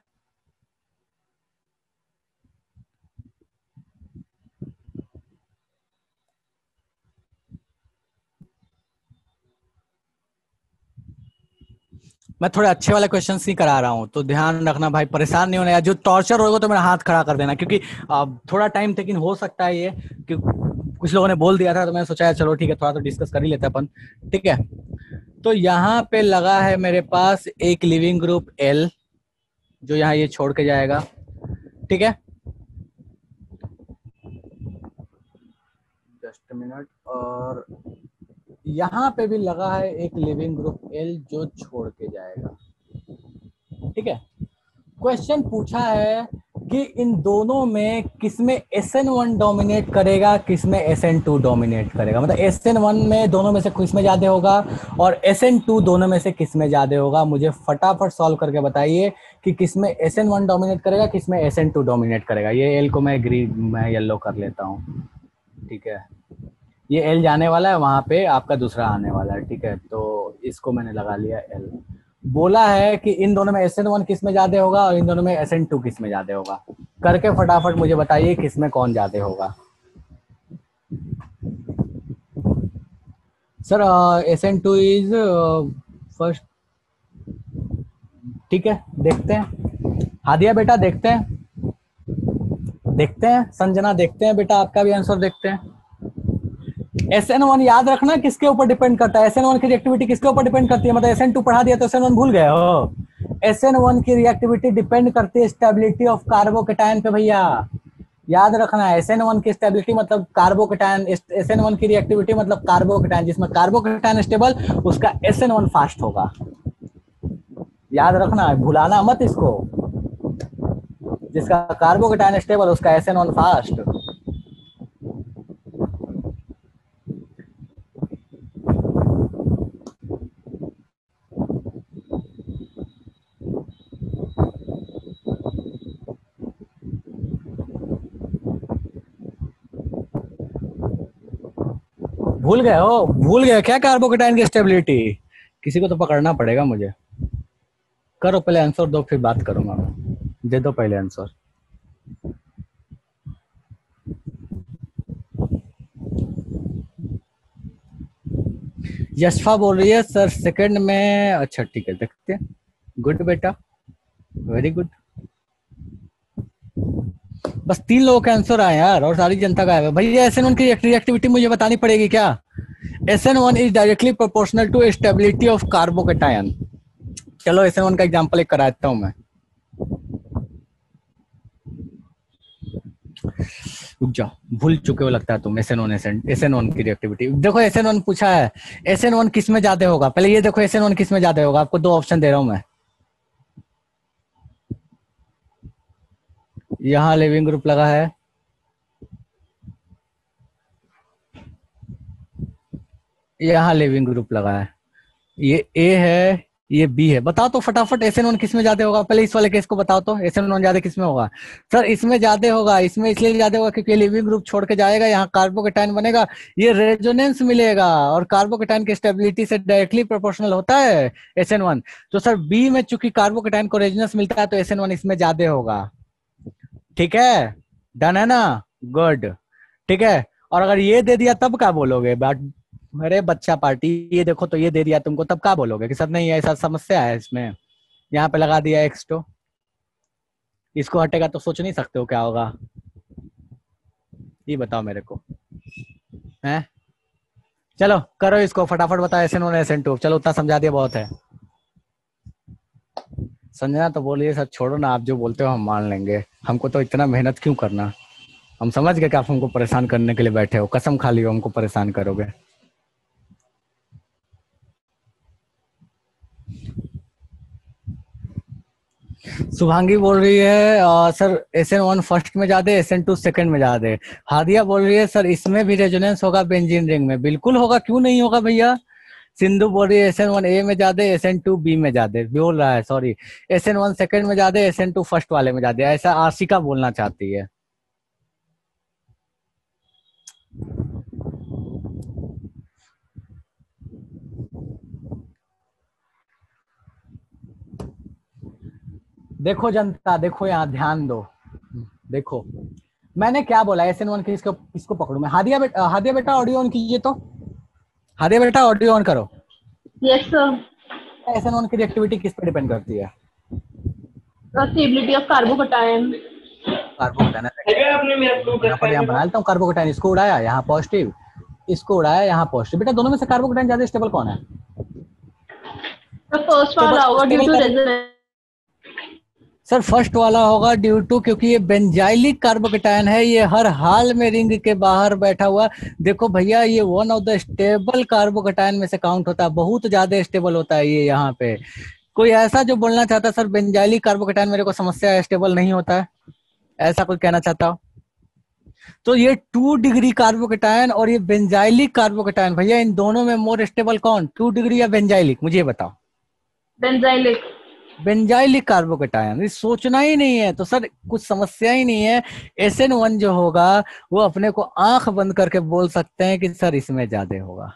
Speaker 1: मैं थोड़े अच्छे वाले क्वेश्चन ही करा रहा हूँ, तो ध्यान रखना भाई, परेशान नहीं होना यार। जो टॉर्चर होगा तो मेरा हाथ खड़ा कर देना, क्योंकि थोड़ा टाइम लेकिन हो सकता है ये कि कुछ लोगों ने बोल दिया था, तो मैंने सोचा चलो ठीक है थोड़ा तो डिस्कस कर ही लेते अपन, ठीक है? तो यहाँ पे लगा है मेरे पास एक लिविंग ग्रुप L जो यहाँ ये छोड़ के जाएगा, ठीक है? Just minute. और यहाँ पे भी लगा है एक लिविंग ग्रुप L जो छोड़ के जाएगा, ठीक है? क्वेश्चन पूछा है कि इन दोनों में किसमें SN1 डोमिनेट करेगा, किसमें SN2 डोमिनेट करेगा, मतलब SN1 में दोनों में से किसमें ज्यादा होगा और SN2 दोनों में से किसमें ज्यादा होगा। मुझे फटाफट सॉल्व करके बताइए कि किसमें SN1 डोमिनेट करेगा, किसमें SN2 डोमिनेट करेगा। ये L को मैं येलो कर लेता हूँ, ठीक है? ये L जाने वाला है, वहां पे आपका दूसरा आने वाला है, ठीक है? तो इसको मैंने लगा लिया L। बोला है कि इन दोनों में SN1 किस में ज्यादा होगा और इन दोनों में SN2 किस में ज्यादा होगा। करके फटाफट मुझे बताइए किस में कौन ज्यादा होगा। सर SN2 इज फर्स्ट, ठीक है? देखते हैं हादिया बेटा, देखते हैं संजना, देखते हैं बेटा आपका भी आंसर देखते हैं। SN1 याद रखना किसके ऊपर डिपेंड करता है, SN1 की रिएक्टिविटी किसके ऊपर डिपेंड करती है? मतलब SN2 पढ़ा दिया तो SN1 भूल गए हो? SN1 की रिएक्टिविटी डिपेंड करती है स्टेबिलिटी ऑफ कार्बोकेटायन पे भैया, याद रखना है SN1 की स्टेबिलिटी मतलब कार्बोकेटायन, SN1 की रिएक्टिविटी मतलब कार्बोकेटायन, जिसमें कार्बोकेटायन स्टेबल उसका SN1 फास्ट होगा। याद रखना है, भुलाना मत इसको, जिसका कार्बोकेटायन स्टेबल उसका SN1 फास्ट। भूल गए क्या कार्बोकेटायन की स्टेबिलिटी? किसी को तो पकड़ना पड़ेगा मुझे। करो पहले आंसर दो, फिर बात करूंगा मैं। दे दो पहले आंसर। यशफा बोल रही है सर सेकंड में। अच्छा ठीक है, देखते हैं। गुड बेटा, वेरी गुड। बस 3 लोगों के आंसर आए यार, और सारी जनता का है। भैया SN1 की रिएक्टिविटी मुझे बतानी पड़ेगी क्या? SN1 is directly proportional to stability of carbocation. चलो SN1 का एग्जांपल एक कराता हूं मैं। रुक जाओ, भूल चुके हो लगता है तुम SN1 की रिएक्टिविटी। देखो SN1 पूछा है, SN1 किस में ज्यादा होगा? पहले ये देखो SN1 किस में ज्यादा होगा। आपको 2 ऑप्शन दे रहा हूं मैं। यहाँ लिविंग ग्रुप लगा है, यहाँ लिविंग ग्रुप लगा है, ये A है, ये B है। बताओ तो फटाफट SN1 किस में ज्यादा होगा? पहले इस वाले केस को बताओ तो SN1 ज्यादा किस में होगा? सर इसमें ज्यादा होगा। इसमें इसलिए ज्यादा होगा क्योंकि लिविंग ग्रुप छोड़ के जाएगा, यहाँ कार्बोकेटायन बनेगा, ये रेजोनेंस मिलेगा, और कार्बोकेटायन की स्टेबिलिटी से डायरेक्टली प्रोपोर्शनल होता है SN1। तो सर B में चूंकि कार्बोकेटायन को रेजोनेंस मिलता है तो SN1 इसमें ज्यादा होगा। ठीक है, डन है ना? गुड, ठीक है। और अगर ये दे दिया तब क्या बोलोगे? अरे बच्चा पार्टी, ये देखो तो ये दे दिया तुमको, तब क्या बोलोगे कि सर नहीं ऐसा समस्या है इसमें? यहाँ पे लगा दिया X तो, इसको हटेगा तो सोच नहीं सकते हो क्या होगा? ये बताओ मेरे को, हैं? चलो करो इसको फटाफट, बताओ SN1 SN2। चलो उतना समझा दिया, बहुत है। संजना तो बोलिए सर छोड़ो ना, आप जो बोलते हो हम मान लेंगे, हमको तो इतना मेहनत क्यों करना। हम समझ गए कि आप हमको परेशान करने के लिए बैठे हो, कसम खा लियो हमको परेशान करोगे। शुभांगी बोल रही है सर SN1 फर्स्ट में ज्यादा, SN2 सेकंड में ज्यादा। हादिया बोल रही है सर इसमें भी रेजोनेंस होगा बेंजीन रिंग में। बिल्कुल होगा, क्यों नहीं होगा भैया। सिंधु बोल रही है SN1 A में ज्यादा, SN2 B में ज्यादा। बोल रहा है सॉरी, SN1 सेकंड में ज्यादा, SN2 फर्स्ट वाले में ज्यादा, ऐसा आशिका बोलना चाहती है। देखो जनता, देखो यहाँ ध्यान दो, देखो मैंने क्या बोला। SN1 की इसको पकड़ू मैं। हादिया बेटा ऑडियो ऑन कीजिए तो। हादिया बेटा ऑडियो ऑन करो।
Speaker 3: Yes sir.
Speaker 1: SN1 की रिएक्टिविटी किस पे डिपेंड करती है?
Speaker 3: Stability of carbocation.
Speaker 1: कार्बोकेटायन यहाँ बना लेता हूँ। कार्बोकेटायन इसको उड़ाया, यहाँ पॉजिटिव, इसको उड़ाया, यहाँ पॉजिटिव। बेटा दोनों में से कार्बोकेटायन ज्यादा स्टेबल कौन है?
Speaker 3: फर्स्ट वाला होगा due to resonance.
Speaker 1: Sir first वाला होगा ड्यू टू, क्योंकि ये बेंजाइलिक कार्बोकेटायन है, ये हर हाल में रिंग के बाहर बैठा हुआ। देखो भैया ये one of the stable carbocation में से काउंट होता है, बहुत ज्यादा स्टेबल होता है ये। यहाँ पे कोई ऐसा जो बोलना चाहता है सर बेंजाइलिक कार्बोकेटायन मेरे को समस्या है, स्टेबल नहीं होता है, ऐसा कोई कहना चाहता हो? तो ये 2 डिग्री कार्बोकेटायन और ये बेंजाइलिक कार्बोकेटायन, भैया इन दोनों में मोर स्टेबल कौन, 2 डिग्री या बेंजाइलिक? मुझे बताओ।
Speaker 3: बेंजाइलिक।
Speaker 1: बेंजाइलिक कार्बोकेटायन, सोचना ही नहीं है तो सर कुछ समस्या ही नहीं है। SN1 जो होगा वो अपने को आंख बंद करके बोल सकते हैं कि सर इसमें ज्यादा होगा।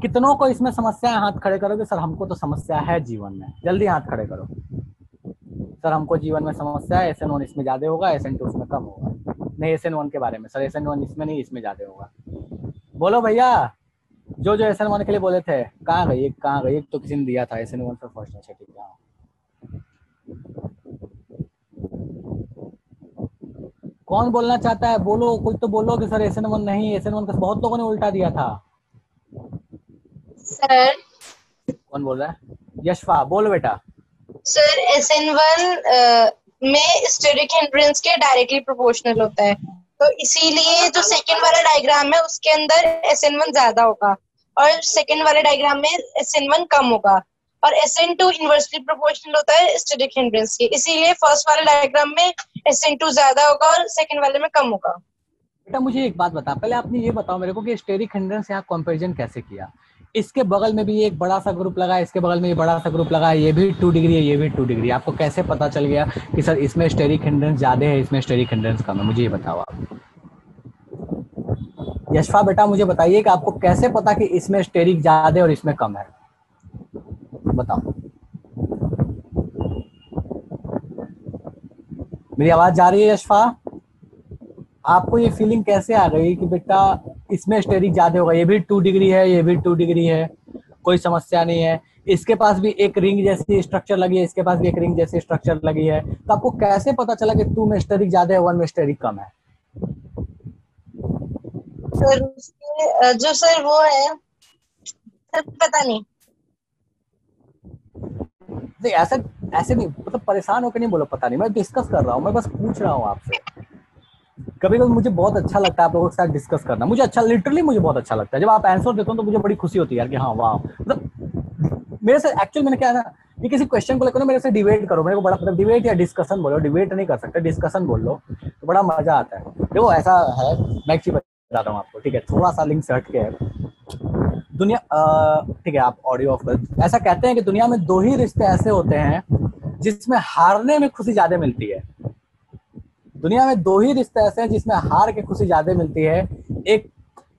Speaker 1: कितनों को इसमें समस्या है? हाथ खड़े करोगे सर हमको तो समस्या है जीवन में, जल्दी हाथ खड़े करो। सर हमको जीवन में समस्या है, SN1 इसमें ज्यादा होगा, SN2 इसमें कम होगा। नहीं SN1 के बारे में सर, SN1 इसमें नहीं, इसमें ज्यादा होगा। बोलो भैया, जो SN1 के लिए बोले थे कहाँ गई? कहाँ गई? तो किसी ने दिया था SN1 पर फर्स्ट। अच्छा ठीक है, कौन बोलना चाहता है? बोलो, कोई तो बोलो कि सर SN1 नहीं, SN1 का बहुत लोगों ने उल्टा दिया था।
Speaker 2: सर
Speaker 1: कौन बोल रहा है? यशफा बोल बेटा।
Speaker 2: सर SN1
Speaker 4: में स्टेरिक हिंड्रेंस के डायरेक्टली प्रोपोर्शनल होता है। तो इसीलिए जो सेकंड वाला डायग्राम है उसके अंदर SN1 ज्यादा होगा और सेकंड वाले डायग्राम में SN1 कम होगा, और SN2 इनवर्सली प्रोपोर्शनल होता है स्टेरिक हिंड्रेंस के, इसीलिए फर्स्ट वाले डायग्राम में SN2 ज्यादा होगा और सेकंड वाले में कम होगा।
Speaker 1: बेटा मुझे एक बात बता, पहले आपने ये बताओ मेरे को कि स्टेरिक हिंड्रेंस यहाँ कंपैरिजन कैसे किया। इसके बगल में भी एक बड़ा सा ग्रुप लगा है, इसके बगल में ये बड़ा सा ग्रुप लगा है, ये भी 2 डिग्री है, ये भी 2 डिग्री। आपको कैसे पता चल गया कि सर इसमें स्टेरिक हिंड्रेंस ज्यादा है, इसमें स्टेरिक हिंड्रेंस कम है? मुझे ये बताओ आप। यशफा बेटा मुझे बताइए कि आपको कैसे पता कि इसमें स्टेरिक ज्यादा है और इसमें कम है? बताओ। मेरी आवाज जा रही है यशफा? आपको ये फीलिंग कैसे आ गई कि बेटा इसमें स्टेरिक ज्यादा होगा? ये भी 2 डिग्री है, ये भी 2 डिग्री है, कोई समस्या नहीं है। इसके पास भी एक रिंग जैसी स्ट्रक्चर लगी है, इसके पास भी एक रिंग जैसी स्ट्रक्चर लगी है। तो आपको कैसे पता चला कि 2 में स्टेरिक ज्यादा है, 1 में स्टेरिक कम है?
Speaker 4: सर जो सर वो है सर पता नहीं।
Speaker 1: ऐसे ऐसे नहीं, मतलब परेशान होकर नहीं बोलो पता नहीं, मैं डिस्कस कर रहा हूँ, मैं बस पूछ रहा हूँ आपसे। कभी कभी मुझे बहुत अच्छा लगता है आप लोगों के साथ डिस्कस करना, मुझे अच्छा, लिटरली मुझे बहुत अच्छा लगता है जब आप आंसर देते हो तो मुझे बड़ी खुशी होती है यार कि हाँ वाह। मतलब मेरे से एक्चुअल मैंने क्या है ना, ये किसी क्वेश्चन को लेकर ना मेरे से डिबेट करो, मेरे को बड़ा मतलब डिबेट या डिस्कशन बोलो, डिबेट नहीं कर सकते, डिस्कशन बोल लो तो बड़ा मजा आता है। देखो ऐसा है, मैं एक चीज बताता हूँ आपको, ठीक है? थोड़ा सा लिंक से हट के दुनिया, ठीक है आप ऑडियो ऑफ कर। ऐसा कहते हैं कि दुनिया में 2 ही रिश्ते ऐसे होते हैं जिसमें हारने में खुशी ज्यादा मिलती है। दुनिया में 2 ही रिश्ते ऐसे हैं जिसमें हार के खुशी ज्यादा मिलती है। एक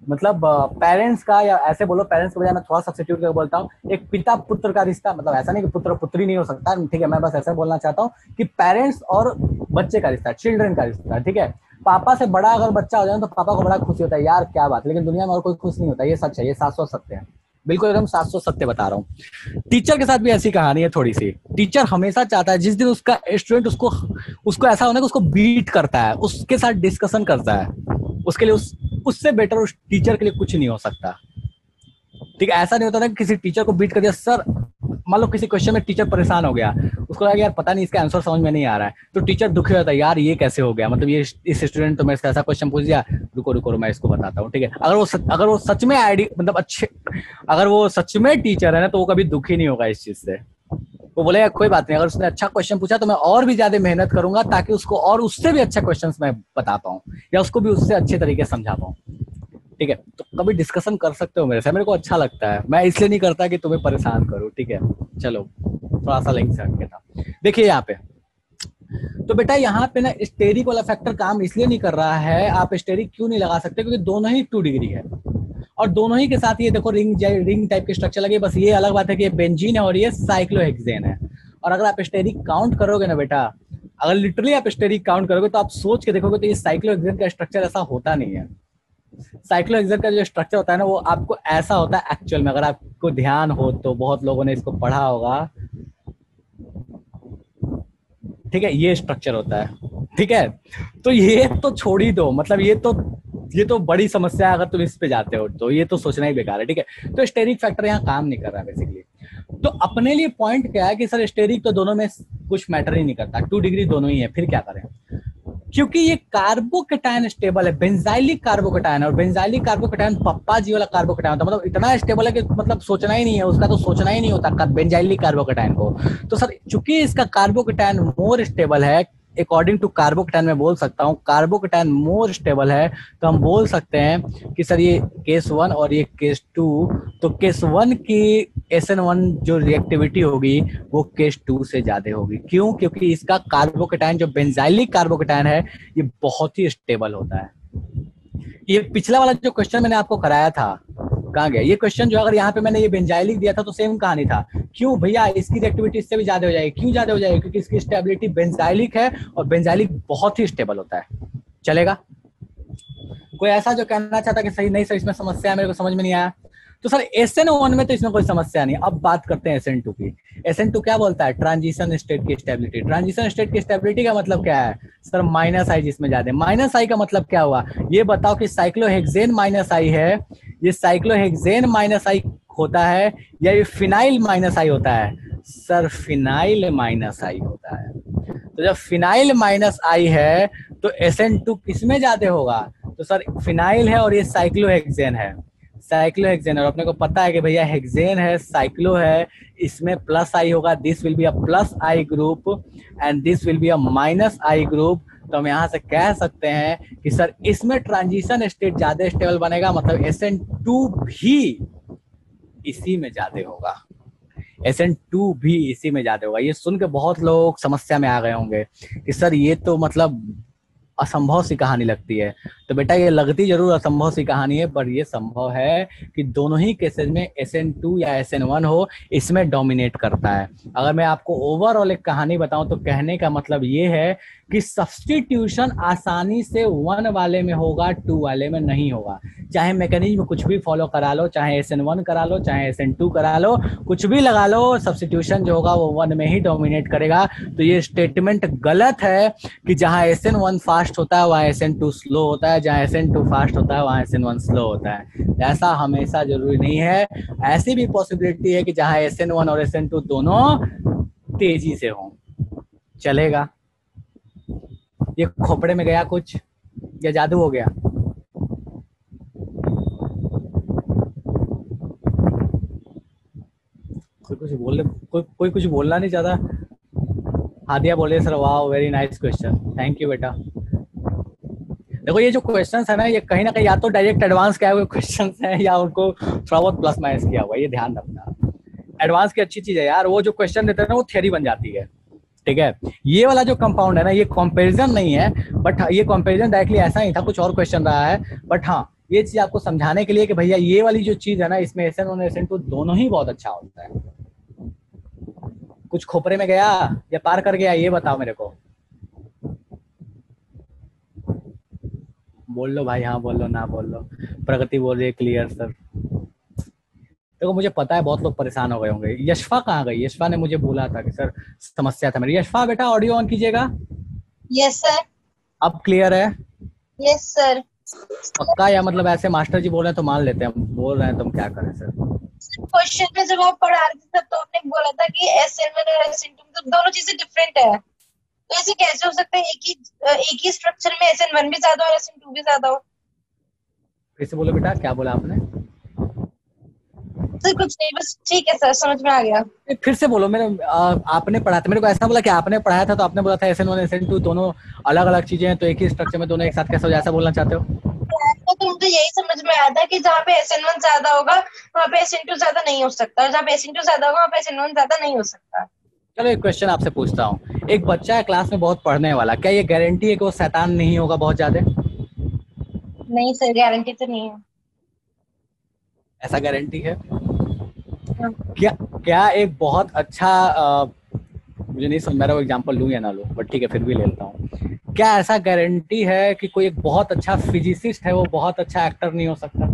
Speaker 1: मतलब पेरेंट्स का, या ऐसे बोलो पेरेंट्स के बजाय मैं थोड़ा सब्स्टिट्यूट करके बोलता हूँ, एक पिता पुत्र का रिश्ता। मतलब ऐसा नहीं कि पुत्र पुत्री नहीं हो सकता, ठीक है? मैं बस ऐसा बोलना चाहता हूँ कि पेरेंट्स और बच्चे का रिश्ता, चिल्ड्रन का रिश्ता, ठीक है? पापा से बड़ा अगर बच्चा हो जाए तो पापा को बड़ा खुशी होता है, यार क्या बात। लेकिन दुनिया में और कोई खुश नहीं होता, ये सच है, ये 700 सत्य है, बिल्कुल एकदम 700 सत्य बता रहा हूँ। टीचर के साथ भी ऐसी कहानी है थोड़ी सी। टीचर हमेशा चाहता है जिस दिन उसका स्टूडेंट उसको ऐसा होना कि उसको बीट करता है, उसके साथ डिस्कशन करता है, उसके लिए उससे बेटर उस टीचर के लिए कुछ नहीं हो सकता। ठीक है? ऐसा नहीं होता था कि किसी टीचर को बीट कर दिया। सर मान लो किसी क्वेश्चन में टीचर परेशान हो गया, उसको लगा यार पता नहीं इसका आंसर समझ में नहीं आ रहा है, तो टीचर दुखी होता है, यार ये कैसे हो गया, मतलब ये इस स्टूडेंट तो मेरे से ऐसा क्वेश्चन पूछ दिया, रुको रुको मैं इसको बताता हूँ, ठीक है? अगर वो सच में मतलब अच्छे, अगर वो सच में टीचर है ना तो वो कभी दुखी नहीं होगा इस चीज से। वो बोलेगा कोई बात नहीं, अगर उसने अच्छा क्वेश्चन पूछा तो मैं और भी ज्यादा मेहनत करूंगा ताकि उसको और उससे भी अच्छा क्वेश्चन मैं बता पाऊँ या उसको भी उससे अच्छे तरीके से समझा पाऊँ। ठीक है? तो कभी डिस्कशन कर सकते हो मेरे से, मेरे को अच्छा लगता है, मैं इसलिए नहीं करता कि तुम्हें परेशान करूं। ठीक है? चलो थोड़ा सा लिंक से हट के था। देखिए यहाँ पे तो बेटा यहाँ पे ना स्टेरिक वाला फैक्टर काम इसलिए नहीं कर रहा है। आप स्टेरिक क्यों नहीं लगा सकते? क्योंकि दोनों ही 2 डिग्री है और दोनों ही के साथ ये देखो रिंग टाइप के स्ट्रक्चर लगे। बस ये अलग बात है कि ये बेंजीन है और ये साइक्लोहेक्सेन है। और अगर आप स्टेरिक काउंट करोगे ना बेटा, अगर लिटरली आप स्टेरिक काउंट करोगे तो आप सोच के देखोगे तो ये साइक्लोहेक्सेन का स्ट्रक्चर ऐसा होता नहीं है। साइक्लोहेक्सेन का जो स्ट्रक्चर होता है ना वो आपको ऐसा होता है एक्चुअल में, अगर आपको ध्यान हो तो, बहुत लोगों ने इसको पढ़ा होगा। ठीक है? ये स्ट्रक्चर होता है। ठीक है? तो ये तो छोड़ ही दो, मतलब ये तो बड़ी समस्या है अगर तुम इस पे जाते हो तो, ये तो सोचना ही बेकार है। ठीक है? तो स्टेरिक फैक्टर यहाँ काम नहीं कर रहा बेसिकली। तो अपने लिए पॉइंट क्या है कि सर स्टेरिक तो दोनों में कुछ मैटर ही नहीं करता, 2 डिग्री दोनों ही है, फिर क्या करें? क्योंकि ये कार्बोकेटायन स्टेबल है, बेंजाइलिक कार्बोकेटायन, और बेंजाइलिक कार्बोकेटायन पप्पा जी वाला कार्बोकेटायन होता है, मतलब इतना स्टेबल है कि मतलब सोचना ही नहीं है उसका, तो सोचना ही नहीं होता बेंजाइलिक कार्बोकेटायन को। तो सर चूंकि इसका कार्बोकेटायन मोर स्टेबल है, अकॉर्डिंग टू कार्बोकेटायन मैं बोल सकता हूँ कार्बोकेटायन मोर स्टेबल है, तो हम बोल सकते हैं कि सर ये केस 1 और ये केस 2, तो केस 1 की SN1 जो रिएक्टिविटी होगी वो केस 2 से ज्यादा होगी। क्यों? क्योंकि इसका कार्बोकेटायन जो बेंजाइलिक कार्बोकेटायन है ये बहुत ही स्टेबल होता है। ये पिछला वाला जो क्वेश्चन मैंने आपको कराया था कहाँ गया? ये क्वेश्चन जो अगर यहाँ पे मैंने ये बेंजाइलिक दिया था तो सेम कहानी था। क्यों भैया? इसकी रिएक्टिविटी इससे भी ज्यादा हो जाएगी। क्यों ज्यादा हो जाएगी? क्योंकि इसकी स्टेबिलिटी बेंजाइलिक है और बेंजाइलिक बहुत ही स्टेबल होता है। चलेगा? कोई ऐसा जो कहना चाहता कि सही नहीं सर इसमें समस्या है, मेरे को समझ में नहीं आया? तो सर SN1 में तो इसमें कोई समस्या नहीं। अब बात करते हैं SN2 की। SN2 क्या बोलता है? ट्रांजिशन स्टेट की स्टेबिलिटी। ट्रांजिशन स्टेट की स्टेबिलिटी का मतलब क्या है सर? -I जिसमें ज्यादा। -I का मतलब क्या हुआ? ये बताओ कि साइक्लोहेक्सेन -I है, ये साइक्लोहेक्सेन -I होता है या ये फिनाइल -I होता है? सर फिनाइल -I होता है। तो जब फिनाइल माइनस आई है तो SN2 किसमें ज्यादा होगा? तो सर फिनाइल है और ये साइक्लोहेक्सेन है, साइक्लोहेक्सेन। और अपने को पता है कि भैया हेक्सेन है, साइक्लो है, इसमें प्लस आई होगा, this will be a plus I group and this will be a minus I group. तो हम यहाँ से कह सकते हैं कि सर इसमें ट्रांजिशन स्टेट ज्यादा स्टेबल बनेगा, मतलब SN2 भी इसी में ज्यादा होगा, SN2 भी इसी में ज्यादा होगा। ये सुन के बहुत लोग समस्या में आ गए होंगे कि सर ये तो मतलब असंभव सी कहानी लगती है। तो बेटा ये लगती जरूर असंभव सी कहानी है, पर ये संभव है कि दोनों ही केसेस में SN2 या SN1 हो, इसमें डोमिनेट करता है। अगर मैं आपको ओवरऑल एक कहानी बताऊं तो कहने का मतलब ये है कि सब्स्टिट्यूशन आसानी से 1 वाले में होगा, 2 वाले में नहीं होगा। चाहे मैकेनिज्म कुछ भी फॉलो करा लो, चाहे SN1 करा लो, चाहे SN2 करा लो, कुछ भी लगा लो, सब्स्टिट्यूशन जो होगा वो 1 में ही डोमिनेट करेगा। तो ये स्टेटमेंट गलत है कि जहां SN1 फास्ट होता है वहां SN2 स्लो होता है, जहां SN2 फास्ट होता है वहां SN1 स्लो होता है। ऐसा हमेशा जरूरी नहीं है। ऐसी भी पॉसिबिलिटी है कि जहां SN1 और SN2 दोनों तेजी से हों, चलेगा। ये खोपड़े में गया कुछ या जादू हो गया? कोई कुछ बोलना नहीं चाहता। हादिया बोले सर वाह very nice question, thank you बेटा। देखो ये जो क्वेश्चंस है ना, ये कहीं ना कहीं या तो डायरेक्ट एडवांस किया हुए क्वेश्चंस हैं या उनको थोड़ा बहुत प्लस माइनस किया हुआ है, ये ध्यान रखना। एडवांस की अच्छी चीज है यार, वो जो क्वेश्चन देते हैं ना वो थ्योरी बन जाती है, ठीक है। ये वाला जो कंपाउंड है ना, ये कंपैरिजन नहीं है, बट ये कंपैरिजन डायरेक्टली ऐसा ही था, कुछ और क्वेश्चन रहा है। बट हाँ, ये चीज आपको समझाने के लिए कि भैया ये वाली जो चीज है ना, इसमें SN1 और SN2 दोनों ही बहुत अच्छा होता है। कुछ खोपरे में गया या पार कर गया, ये बताओ मेरे को। बोल लो भाई, हाँ बोल लो, ना बोल लो। प्रगति बोल रही है क्लियर सर। देखो मुझे पता है बहुत लोग परेशान हो गए होंगे। यशफा कहाँ गई? यशफा ने मुझे बोला था कि सर समस्या था मेरी। यशफा बेटा ऑडियो ऑन कीजिएगा।
Speaker 4: Yes sir.
Speaker 1: अब क्लियर है?
Speaker 4: Yes sir.
Speaker 1: पक्का या मतलब ऐसे मास्टर जी बोल रहे हैं तो मान लेते हैं, बोल रहे हैं तो हम क्या करें सर?
Speaker 4: क्वेश्चन में जब आप पढ़ा रहे थे तब तो आपने बोला था कि SN1 और SN2 तो दोनों चीजें डिफरेंट है, तो ऐसे कैसे हो सकता है एक ही स्ट्रक्चर में SN1 भी ज्यादा और SN2 भी ज्यादा हो?
Speaker 1: फिर से बोलो बेटा, क्या बोला आपने?
Speaker 4: सर कुछ नहीं, बस ठीक है सर, समझ में आ गया।
Speaker 1: फिर से बोलो। आपने पढ़ा था, मेरे को ऐसा बोला कि आपने पढ़ाया था तो आपने बोला था SN1 SN2 दोनों अलग अलग चीजें हैं, तो एक ही स्ट्रक्चर में दोनों एक साथ कैसे हो जाए, ऐसा बोलना चाहते हो?
Speaker 4: तो मुझे यही समझ में आया था कि जहाँ पे SN1 ज्यादा होगा वहाँ पे SN2 ज्यादा नहीं हो सकता, और जहाँ पे SN2 ज्यादा होगा वहाँ पे SN1 ज्यादा नहीं हो सकता।
Speaker 1: चलो एक क्वेश्चन आपसे पूछता हूँ। एक बच्चा है क्लास में बहुत पढ़ने वाला, क्या ये गारंटी है कि वो शैतान नहीं होगा बहुत ज्यादा?
Speaker 4: नहीं सर, गारंटी तो नहीं है।
Speaker 1: ऐसा गारंटी है क्या? क्या एक बहुत अच्छा मुझे नहीं समझ में आ रहा वो एग्जाम्पल लूँ या ना लूँ, बट ठीक है फिर भी ले लेता हूँ। क्या ऐसा गारंटी है कि कोई एक बहुत अच्छा फिजिसिस्ट है वो बहुत अच्छा एक्टर नहीं हो सकता?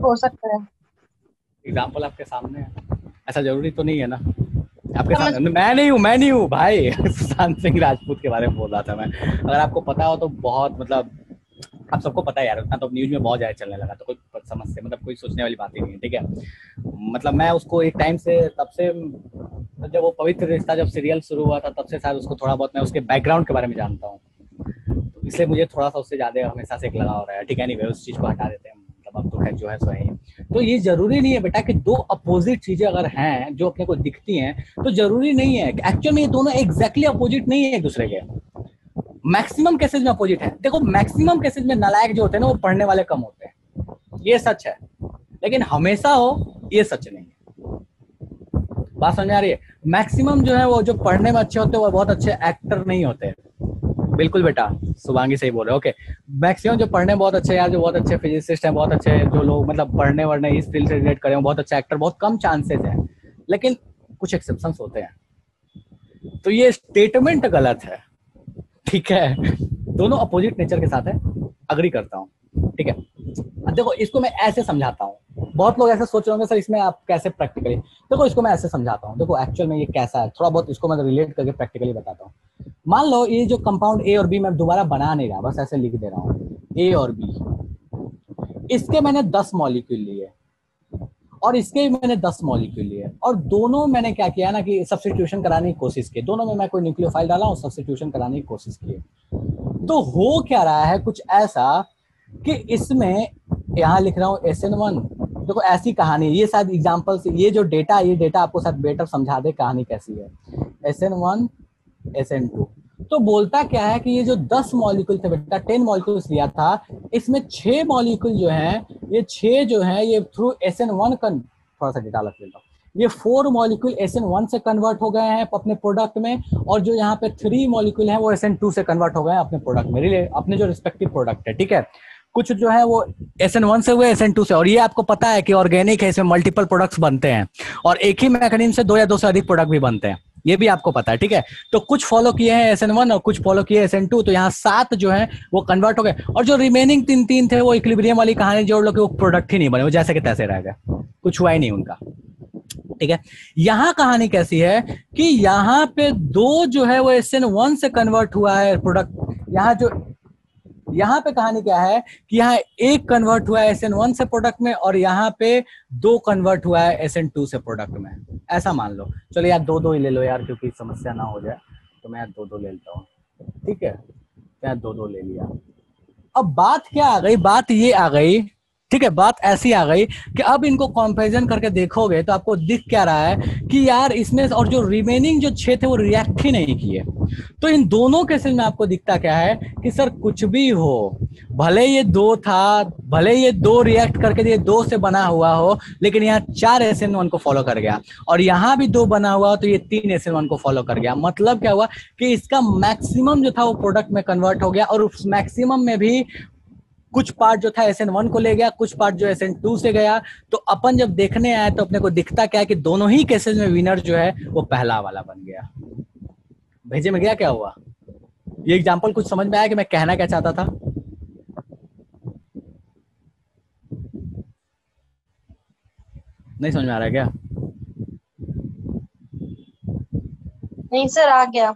Speaker 4: हो सकता है।
Speaker 1: एग्जाम्पल आपके सामने है, ऐसा जरूरी तो नहीं है ना आपके सामने? मैं नहीं हूँ भाई सुशांत सिंह राजपूत के बारे में बोल रहा था मैं। अगर आपको पता हो तो बहुत मतलब आप सबको पता है यार, उतना तो न्यूज में बहुत ज्यादा चलने लगा, तो कोई समस्या मतलब कोई सोचने वाली बात ही नहीं है, ठीक है। मतलब मैं उसको एक टाइम से तब से जब वो पवित्र रिश्ता जब सीरियल शुरू हुआ था तब से शायद उसको थोड़ा बहुत मैं उसके बैकग्राउंड के बारे में जानता हूँ, तो इसलिए मुझे थोड़ा सा उससे ज्यादा हमेशा से एक लगाव रहा है, ठीक है। नहीं उस चीज को हटा देते हैं, मतलब अब तो है जो है सो है। तो ये जरूरी नहीं है बेटा कि दो अपोजिट चीजें अगर हैं जो अपने को दिखती हैं तो जरूरी नहीं है एक्चुअल में ये दोनों एग्जैक्टली अपोजिट नहीं है एक दूसरे के। मैक्सिमम केसेज में अपोजिट है। देखो मैक्सिमम केसेज में नालायक जो होते हैं ना वो पढ़ने वाले कम होते हैं, ये सच है, लेकिन हमेशा हो ये सच नहीं है। बात समझ आ रही है? मैक्सिमम जो है वो जो पढ़ने में अच्छे होते हैं वो बहुत अच्छे एक्टर नहीं होते। बिल्कुल बेटा, शुभांगी सही बोल रहे हो। ओके, मैक्सिमम जो पढ़ने में बहुत अच्छे यार, जो बहुत अच्छे फिजिसिस्ट हैं, बहुत अच्छे जो लोग मतलब पढ़ने वढ़ने इस फील्ड से रिलेट करें, बहुत अच्छे एक्टर बहुत कम चांसेस हैं, लेकिन कुछ एक्सेप्शंस होते हैं। तो ये स्टेटमेंट गलत है, ठीक है। दोनों अपोजिट नेचर के साथ है, अग्री करता हूँ, ठीक है। अब देखो इसको मैं ऐसे समझाता हूँ, बहुत लोग ऐसे सोच रहे होंगे सर इसमें आप कैसे प्रैक्टिकली, देखो इसको मैं ऐसे समझाता हूँ। देखो एक्चुअल में ये कैसा है, थोड़ा बहुत इसको मैं रिलेट करके प्रैक्टिकली बताता हूँ। मान लो ये जो कंपाउंड ए और बी मैं दोबारा बना नहीं रहा, बस ऐसे लिख दे रहा हूँ ए और बी, इसके मैंने 10 मॉलिक्यूल लिए और इसके भी मैंने 10 मॉलिक्यूल लिए और दोनों मैंने क्या किया ना कि सब्स्टिट्यूशन कराने की कोशिश की, दोनों में मैं कोई न्यूक्लियोफाइल डाला और सब्स्टिट्यूशन कराने की कोशिश की। तो हो क्या रहा है कुछ ऐसा कि इसमें यहाँ लिख रहा हूँ SN1, देखो ऐसी कहानी, ये शायद एग्जांपल से ये डेटा आपको शायद बेटर समझा दे कहानी कैसी है। SN1 SN2 तो बोलता क्या है कि ये जो 10 मॉलिक्यूल थे बेटा, 10 मॉलिक्यूल्स लिया था, इसमें 6 मॉलिक्यूल जो हैं, ये 6 जो हैं ये थ्रू SN1 थोड़ा सा डेटा लिख लेता हूँ, ये 4 मॉलिक्यूल SN1 से कन्वर्ट हो गए हैं अपने प्रोडक्ट में, और जो यहाँ पे 3 मॉलिक्यूल हैं वो SN2 से कन्वर्ट हो गए हैं अपने प्रोडक्ट में, अपने जो रिस्पेक्टिव प्रोडक्ट है, ठीक है। कुछ जो है वो SN1 से हुए, SN2 से, और ये आपको पता है कि ऑर्गेनिक है, इसमें मल्टीपल प्रोडक्ट्स बनते हैं और एक ही मैकेनिज्म से 2 या 2 से अधिक प्रोडक्ट भी बनते हैं, ये भी आपको पता है, ठीक है। तो कुछ फॉलो किए हैं SN1 और कुछ फॉलो किए SN2, तो यहाँ 7 जो है वो कन्वर्ट हो गए, और जो रिमेनिंग 3 थे वो इक्विलिब्रियम वाली कहानी जोड़ लो कि वो प्रोडक्ट ही नहीं बने, वो जैसे के तैसे रह गए, कुछ हुआ ही नहीं उनका, ठीक है। यहाँ कहानी कैसी है कि यहाँ पे 2 जो है वो SN1 से कन्वर्ट हुआ है प्रोडक्ट, यहाँ पे कहानी क्या है कि यहाँ 1 कन्वर्ट हुआ है SN1 से प्रोडक्ट में और यहाँ पे 2 कन्वर्ट हुआ है SN2 से प्रोडक्ट में, ऐसा मान लो। चलो यार 2-2 ही ले लो यार, क्योंकि समस्या ना हो जाए, तो मैं 2-2 ले लेता हूँ, ठीक है। मैं 2-2 ले लिया। अब बात क्या आ गई, बात ये आ गई, ठीक है, बात ऐसी आ गई कि अब इनको कंपैरिजन करके देखोगे तो आपको दिख क्या रहा है कि यार इसमें और जो रिमेनिंग जो 6 थे वो रिएक्ट ही नहीं किए। तो इन दोनों केसेस में आपको दिखता क्या है कि सर कुछ भी हो, भले ये 2 था, भले ये 2 रिएक्ट करके ये 2 से बना हुआ हो, लेकिन यहाँ 4 SN1 को फॉलो कर गया, और यहाँ भी 2 बना हुआ तो ये 3 SN1 को फॉलो कर गया। मतलब क्या हुआ कि इसका मैक्सिमम जो था वो प्रोडक्ट में कन्वर्ट हो गया, और उस मैक्सिमम में भी कुछ पार्ट जो था SN1 को ले गया, कुछ पार्ट जो SN2 से गया। तो अपन जब देखने आए तो अपने को दिखता क्या है कि दोनों ही केसेस में विनर जो है वो पहला वाला बन गया। भेजे में गया क्या हुआ? ये एग्जांपल कुछ समझ में आया कि मैं कहना क्या चाहता था? नहीं समझ में आ रहा है क्या?
Speaker 4: नहीं सर, आ गया।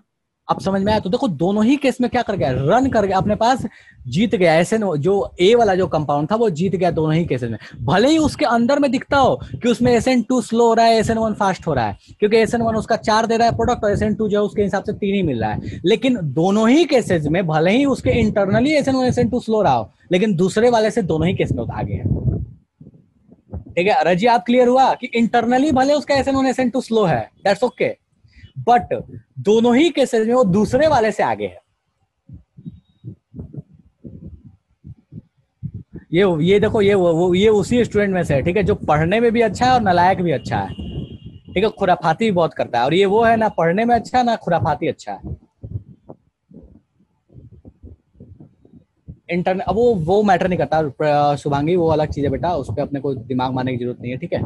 Speaker 1: अब समझ में आया? तो देखो दोनों ही केस में क्या कर गया, रन कर गया, अपने पास जीत गया। ऐसे जो ए वाला जो कंपाउंड था वो जीत गया दोनों ही केसेस में, भले ही उसके अंदर में दिखता हो कि उसमें SN2 स्लो हो रहा है, SN1 फास्ट हो रहा है, क्योंकि SN1 उसका 4 दे रहा है प्रोडक्ट और SN2 जो है उसके हिसाब से 3 ही मिल रहा है। लेकिन दोनों ही केसेस में भले ही उसके इंटरनली SN1 SN2 स्लो रहा हो, लेकिन दूसरे वाले से दोनों ही केस में आगे है, ठीक है। रजी आप क्लियर हुआ कि इंटरनली भले उसका SN1 SN2 स्लो है, दैट्स ओके, बट दोनों ही केसेस में वो दूसरे वाले से आगे है। ये देखो ये उसी स्टूडेंट में से है, ठीक है, जो पढ़ने में भी अच्छा है और नालायक भी अच्छा है, ठीक है, खुराफाती भी बहुत करता है, और ये वो है ना पढ़ने में अच्छा ना खुराफाती अच्छा है। इंटरनेट अब वो मैटर नहीं करता शुभांगी, वो अलग चीज है बेटा, उस पर अपने को दिमाग मारने की जरूरत नहीं है, ठीक है।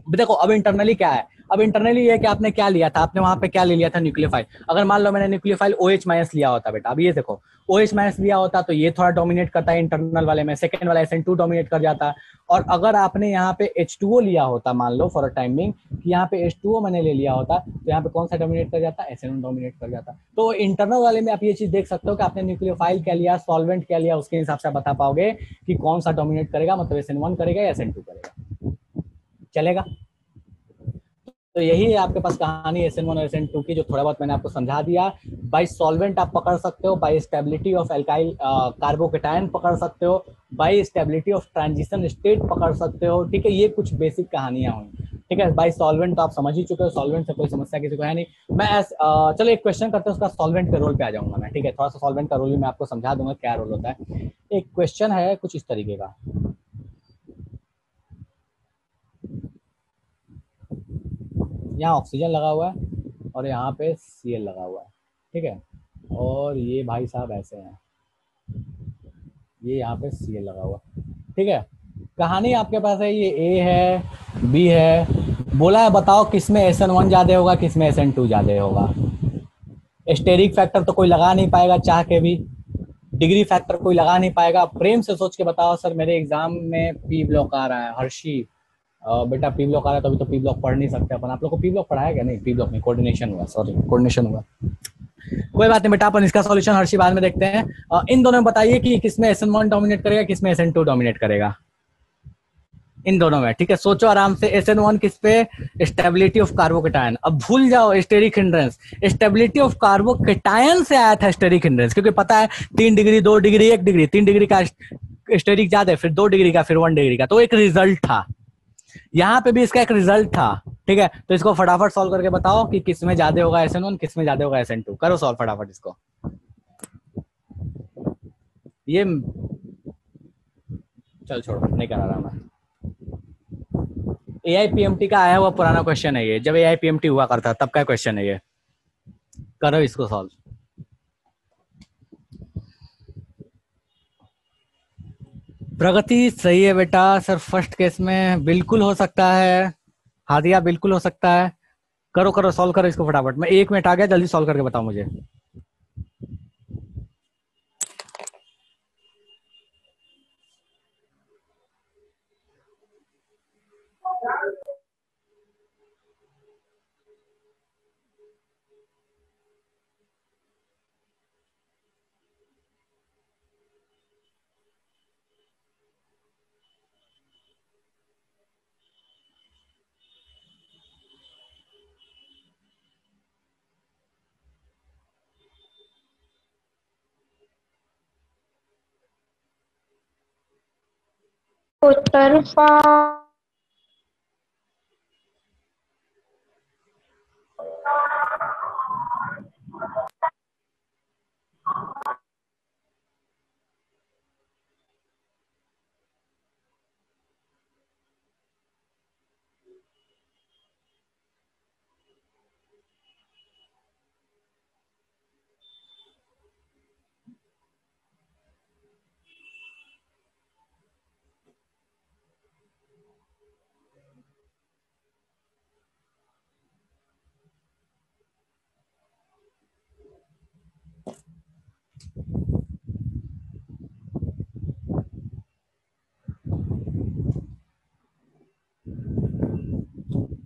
Speaker 1: देखो अब इंटरनली क्या है, अब इंटरनली ये है कि आपने क्या लिया था, आपने वहां पे क्या ले लिया था, न्यूक्लियोफाइल। अगर मान लो मैंने न्यूक्लियोफाइल OH- लिया होता बेटा, अब ये देखो OH- लिया होता तो ये थोड़ा डोमिनेट करता है इंटरनल वाले में, सेकंड वाला SN2 डोमिनेट कर जाता। और अगर आपने यहाँ पे H2O लिया होता, मान लो फॉर अ टाइमिंग कि यहाँ पे H2O मैंने ले लिया होता, तो यहाँ पे कौन सा डोमिनेट कर जाता, SN1 डोमिनेट कर जाता। तो इंटरनल वाले में आप ये चीज देख सकते हो कि आपने न्यूक्लियोफाइल क्या लिया, सॉल्वेंट क्या लिया, उसके हिसाब से बता पाओगे कि कौन सा डोमिनेट करेगा, मतलब SN1 करेगा या SN2 करेगा, चलेगा। तो यही है आपके पास कहानी SN1 और SN2 की, जो थोड़ा बहुत मैंने आपको समझा दिया। बाय सॉल्वेंट आप पकड़ सकते हो, by stability of alkyl carbocation पकड़ सकते हो, by stability of transition state पकड़ सकते हो, ठीक है। ये कुछ बेसिक कहानियां हुई, ठीक है। बाय सॉल्वेंट तो आप समझ ही चुके हो, सॉल्वेंट से कोई समस्या किसी को है नहीं। मैं चलो एक क्वेश्चन करते हैं, उसका सॉल्वेंट के रोल पे आ जाऊंगा मैं, ठीक है। थोड़ा सा सॉल्वेंट का रोल भी मैं आपको समझा दूंगा क्या रोल होता है। एक क्वेश्चन है कुछ इस तरीके का, यहाँ ऑक्सीजन लगा हुआ है और यहाँ पे Cl लगा हुआ है, ठीक है, और ये भाई साहब ऐसे हैं, ये यहाँ पे Cl लगा हुआ, ठीक है। कहानी आपके पास है, ये A है, B है, बोला है बताओ किसमें SN1 ज्यादा होगा, किसमें SN2 ज्यादा होगा। स्टेरिक फैक्टर तो कोई लगा नहीं पाएगा चाह के भी, डिग्री फैक्टर कोई लगा नहीं पाएगा। प्रेम से सोच के बताओ सर मेरे एग्जाम में P ब्लॉक आ रहा है, हर्षी बेटा P ब्लॉक आ रहा है, तो अभी तो P ब्लॉक पढ़ नहीं सकते अपन। आप लोग को P ब्लॉक पढ़ाया क्या? नहीं, P ब्लॉक में कोऑर्डिनेशन हुआ, सॉरी कोऑर्डिनेशन हुआ, कोई बात नहीं बेटा, अपन इसका सॉल्यूशन हर्षी बाद में देखते हैं। इन दोनों में बताइए कि किसमें SN1 डोमिनेट करेगा, किसमें SN2 डोमिनेट करेगा। इन दोनों में, ठीक है। सोचो आराम से, SN1 किस पे, स्टेबिलिटी ऑफ कार्बोकेटायन। अब भूल जाओ steric hindrance, stability of carbocation से आया था स्टेरिक हिंड्रेंस, क्योंकि पता है 3 डिग्री 2 डिग्री 1 डिग्री, 3 डिग्री का स्टेरिक ज्यादा है, फिर 2 डिग्री का, फिर 1 डिग्री का, तो एक रिजल्ट था। यहाँ पे भी इसका एक रिजल्ट था, ठीक है। तो इसको फटाफट सॉल्व करके बताओ कि किस में ज्यादा होगा SN1, किस में ज्यादा होगा SN2। करो सॉल्व फटाफट इसको। ये चल छोड़ो, नहीं करा रहा मैं। AIPMT का आया हुआ पुराना क्वेश्चन है ये, जब AIPMT हुआ करता तब का क्वेश्चन है ये। करो इसको सॉल्व। प्रगति सही है बेटा सर, फर्स्ट केस में बिल्कुल हो सकता है। हादिया बिल्कुल हो सकता है। करो करो सॉल्व करो इसको फटाफट। मैं 1 मिनट आ गया, जल्दी सॉल्व करके बताओ मुझे।
Speaker 2: तरफा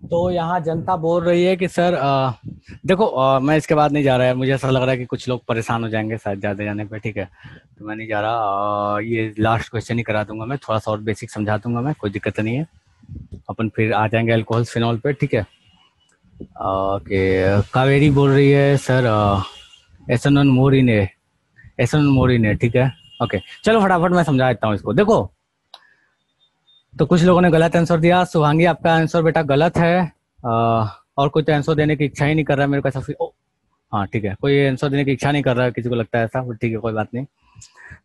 Speaker 1: तो यहाँ जनता बोल रही है कि सर देखो मैं इसके बाद नहीं जा रहा है, मुझे ऐसा लग रहा है कि कुछ लोग परेशान हो जाएंगे शायद ज़्यादा जाने पे, ठीक है। तो मैं नहीं जा रहा, ये लास्ट क्वेश्चन ही करा दूंगा मैं, थोड़ा सा और बेसिक समझा दूंगा मैं, कोई दिक्कत नहीं है। अपन फिर आ जाएंगे अल्कोहल फिनॉल पे, ठीक है। ओके, कावेरी बोल रही है सर SN1 मोर इन है, SN1 मोर इन है, ठीक है। ओके चलो फटाफट मैं समझा देता हूँ इसको। देखो तो कुछ लोगों ने गलत आंसर दिया। शुभांगी आपका आंसर बेटा गलत है, और कोई तो आंसर देने की इच्छा ही नहीं कर रहा है मेरे को ऐसा हाँ ठीक है, कोई आंसर देने की इच्छा नहीं कर रहा है, किसी को लगता है ऐसा, ठीक है कोई बात नहीं।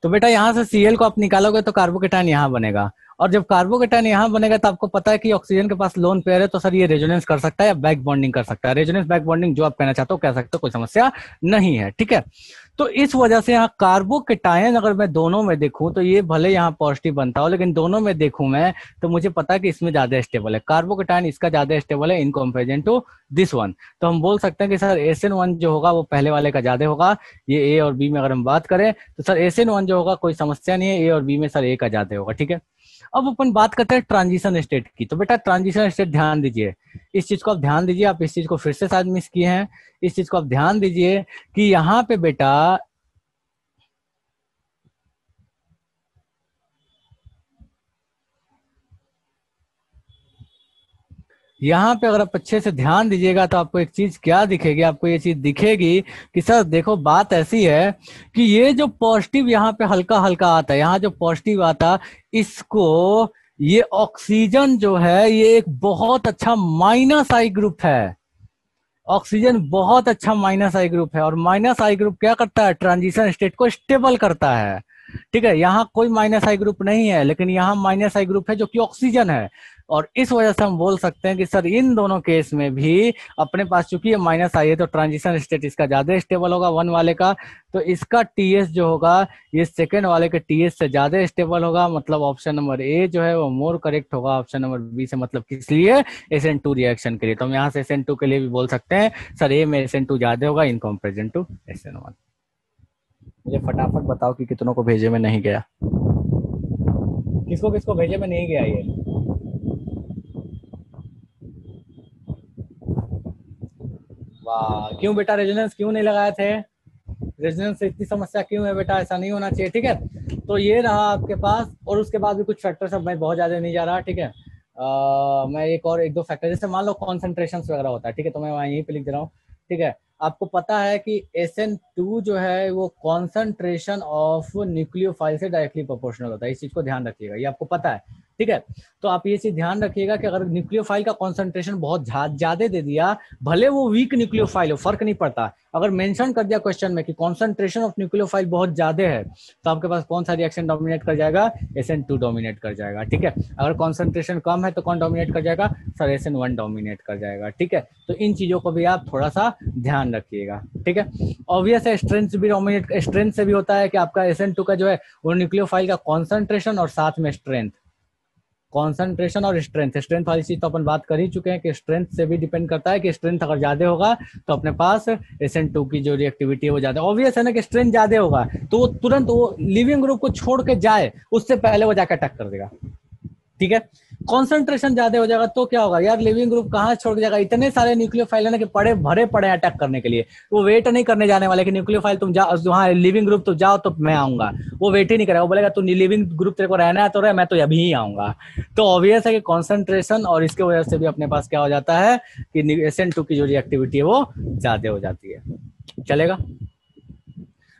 Speaker 1: तो बेटा यहाँ से Cl को आप निकालोगे तो कार्बोकेटायन यहाँ बनेगा, और जब कार्बोकेटायन यहाँ बनेगा तो आपको पता है कि ऑक्सीजन के पास लोन पेयर है, तो सर ये रेजोनेंस कर सकता है या बैक बॉन्डिंग कर सकता है। रेजोनेंस बैक बॉन्डिंग जो आप कहना चाहते हो कह सकते हो, कोई समस्या नहीं है, ठीक है। तो इस वजह से यहाँ कार्बोकेटायन अगर मैं दोनों में देखूं तो ये भले यहाँ पॉजिटिव बनता हो, लेकिन दोनों में देखूं मैं तो मुझे पता है कि इसमें ज्यादा स्टेबल है, कार्बोकेटायन इसका ज्यादा स्टेबल है in comparison to this one. तो हम बोल सकते हैं कि सर SN1 जो होगा वो पहले वाले का ज्यादा होगा। ये A और B में अगर हम बात करें तो सर SN1 जो होगा कोई समस्या नहीं है, A और B में सर A का ज्यादा होगा, ठीक है। अब अपन बात करते हैं ट्रांजिशन स्टेट की। तो बेटा ट्रांजिशन स्टेट ध्यान दीजिए, इस चीज को आप ध्यान दीजिए, आप इस चीज को फिर से शायद मिस किए हैं, इस चीज को आप ध्यान दीजिए कि यहाँ पे बेटा यहाँ पे अगर आप अच्छे से ध्यान दीजिएगा तो आपको एक चीज क्या दिखेगी, आपको ये चीज दिखेगी कि सर देखो बात ऐसी है कि ये जो पॉजिटिव यहाँ पे हल्का हल्का आता है, यहाँ जो पॉजिटिव आता इसको ये ऑक्सीजन जो है ये एक बहुत अच्छा माइनस आई ग्रुप है, ऑक्सीजन बहुत अच्छा माइनस आई ग्रुप है। और माइनस आई ग्रुप क्या करता है, ट्रांजिशन स्टेट को स्टेबल करता है, ठीक है। यहाँ कोई माइनस आई ग्रुप नहीं है, लेकिन यहाँ माइनस आई ग्रुप है जो कि ऑक्सीजन है, और इस वजह से हम बोल सकते हैं कि सर इन दोनों केस में भी अपने पास चूंकि ये माइनस आई है तो ट्रांजिशन स्टेट इसका ज्यादा स्टेबल होगा 1 वाले का, तो इसका TS जो होगा ये सेकेंड वाले के TS से ज्यादा स्टेबल होगा। मतलब ऑप्शन नंबर A जो है वो मोर करेक्ट होगा ऑप्शन नंबर B से। मतलब किस लिए, SN2 रिएक्शन के लिए। तो हम यहाँ से SN2 के लिए भी बोल सकते हैं सर A में SN2 ज्यादा होगा इन कंपेरिजन टू SN1। मुझे फटाफट बताओ कि कितनों को भेजे में नहीं गया, किसको किसको भेजे में नहीं गया ये। वाह, क्यों बेटा रेजोनेंस क्यों नहीं लगाए थे? रेजोनेंस से इतनी समस्या क्यों है बेटा, ऐसा नहीं होना चाहिए, ठीक है। तो ये रहा आपके पास, और उसके बाद भी कुछ फैक्टर, सब मैं बहुत ज्यादा नहीं जा रहा, ठीक है। मैं एक दो फैक्टर, जैसे मान लो कॉन्सेंट्रेशन वगैरह होता है, ठीक है, तो मैं वहाँ यहीं पे लिख दे रहा हूँ, ठीक है। आपको पता है कि SN2 जो है वो कॉन्सेंट्रेशन ऑफ न्यूक्लियोफाइल से डायरेक्टली प्रोपोर्शनल होता है, इस चीज को ध्यान रखिएगा, ये आपको पता है, ठीक है। तो आप ये चीज ध्यान रखिएगा कि अगर न्यूक्लियोफाइल का कॉन्सेंट्रेशन बहुत ज्यादा दे दिया, भले वो वीक न्यूक्लियोफाइल हो, फर्क नहीं पड़ता, अगर मेंशन कर दिया क्वेश्चन में कि कॉन्सेंट्रेशन ऑफ न्यूक्लियोफाइल बहुत ज्यादा है, तो आपके पास कौन सा रिएक्शन डोमिनेट कर जाएगा, SN2 डोमिनेट कर जाएगा, ठीक है। अगर कॉन्सेंट्रेशन कम है तो कौन डोमिनेट कर जाएगा सर, SN1 डोमिनेट कर जाएगा, ठीक है। तो इन चीजों को भी आप थोड़ा सा ध्यान रखिएगा, ठीक है। ऑब्वियस है स्ट्रेंथ भी डोमिनेट, स्ट्रेंथ से भी होता है कि आपका SN2 का जो है वो न्यूक्लियोफाइल का कॉन्सेंट्रेशन और साथ में स्ट्रेंथ, कॉन्सेंट्रेशन और स्ट्रेंथ वाली चीज तो अपन बात कर ही चुके हैं कि स्ट्रेंथ से भी डिपेंड करता है कि स्ट्रेंथ अगर ज्यादा होगा तो अपने पास SN2 की जो रिएक्टिविटी है वो ज्यादा, ऑब्वियस है ना कि स्ट्रेंथ ज्यादा होगा तो वो तुरंत वो लिविंग ग्रुप को छोड़ के जाए उससे पहले वो जाकर अटैक कर देगा, ठीक है। कॉन्सेंट्रेशन ज्यादा हो जाएगा तो क्या होगा यार, लिविंग ग्रुप कहाँ छोड़ के जाएगा, इतने सारे न्यूक्लियोफाइल है ना कि पड़े भरे पड़े अटैक करने के लिए, वो वेट नहीं करने जाने वाले कि न्यूक्लियोफाइल तुम जाओ वहाँ, लिविंग ग्रुप तो जाओ तो मैं आऊंगा, वो वेट ही नहीं करेगा, वो बोलेगा तू लिविंग ग्रुप तेरे को रहना है तो रहे, मैं तो अभी ही आऊंगा। तो ऑब्वियस है कि कॉन्सेंट्रेशन और इसके वजह से भी अपने पास क्या हो जाता है कि SN2 की जो रिएक्टिविटी है वो ज्यादा हो जाती है, चलेगा।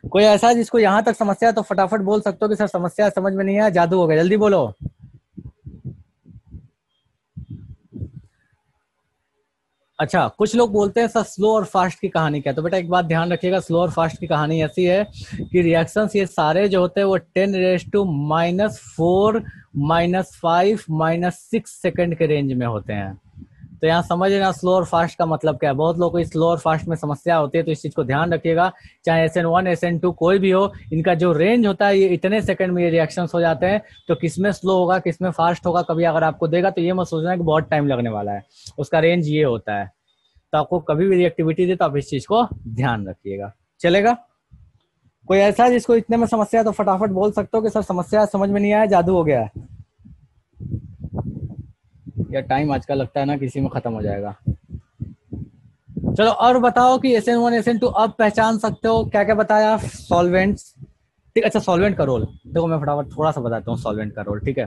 Speaker 1: कोई ऐसा जिसको यहाँ तक समस्या है तो फटाफट बोल सकते हो कि सर समस्या समझ में नहीं है, जादू हो गया, जल्दी बोलो। अच्छा, कुछ लोग बोलते हैं सर स्लो और फास्ट की कहानी क्या, तो बेटा एक बात ध्यान रखिएगा, स्लो और फास्ट की कहानी ऐसी है कि रिएक्शंस ये सारे जो होते हैं वो 10⁻⁻⁴ -5 -6 सेकंड के रेंज में होते हैं। तो यहाँ समझ लेना स्लो और फास्ट का मतलब क्या है, बहुत लोगों को स्लो और फास्ट में समस्या होती है, तो इस चीज को ध्यान रखिएगा, चाहे SN1 SN2 कोई भी हो, इनका जो रेंज होता है ये इतने सेकंड में ये रिएक्शंस हो जाते हैं, तो किसमें स्लो होगा किसमें फास्ट होगा कभी अगर आपको देगा तो ये मत सोचना कि बहुत टाइम लगने वाला है, उसका रेंज ये होता है। तो आपको कभी भी रिएक्टिविटी दे तो आप इस चीज को ध्यान रखिएगा, चलेगा। कोई ऐसा है जिसको इतने में समस्या है तो फटाफट बोल सकते हो कि सर समस्या समझ में नहीं आया, जादू हो गया है, या टाइम आजकल लगता है ना किसी में खत्म हो जाएगा। चलो और बताओ कि SN1 SN2 अब पहचान सकते हो, क्या क्या बताया, सॉल्वेंट्स, ठीक। अच्छा सॉल्वेंट का रोल देखो, मैं फटाफट थोड़ा सा बताता हूँ सॉल्वेंट का रोल, ठीक है।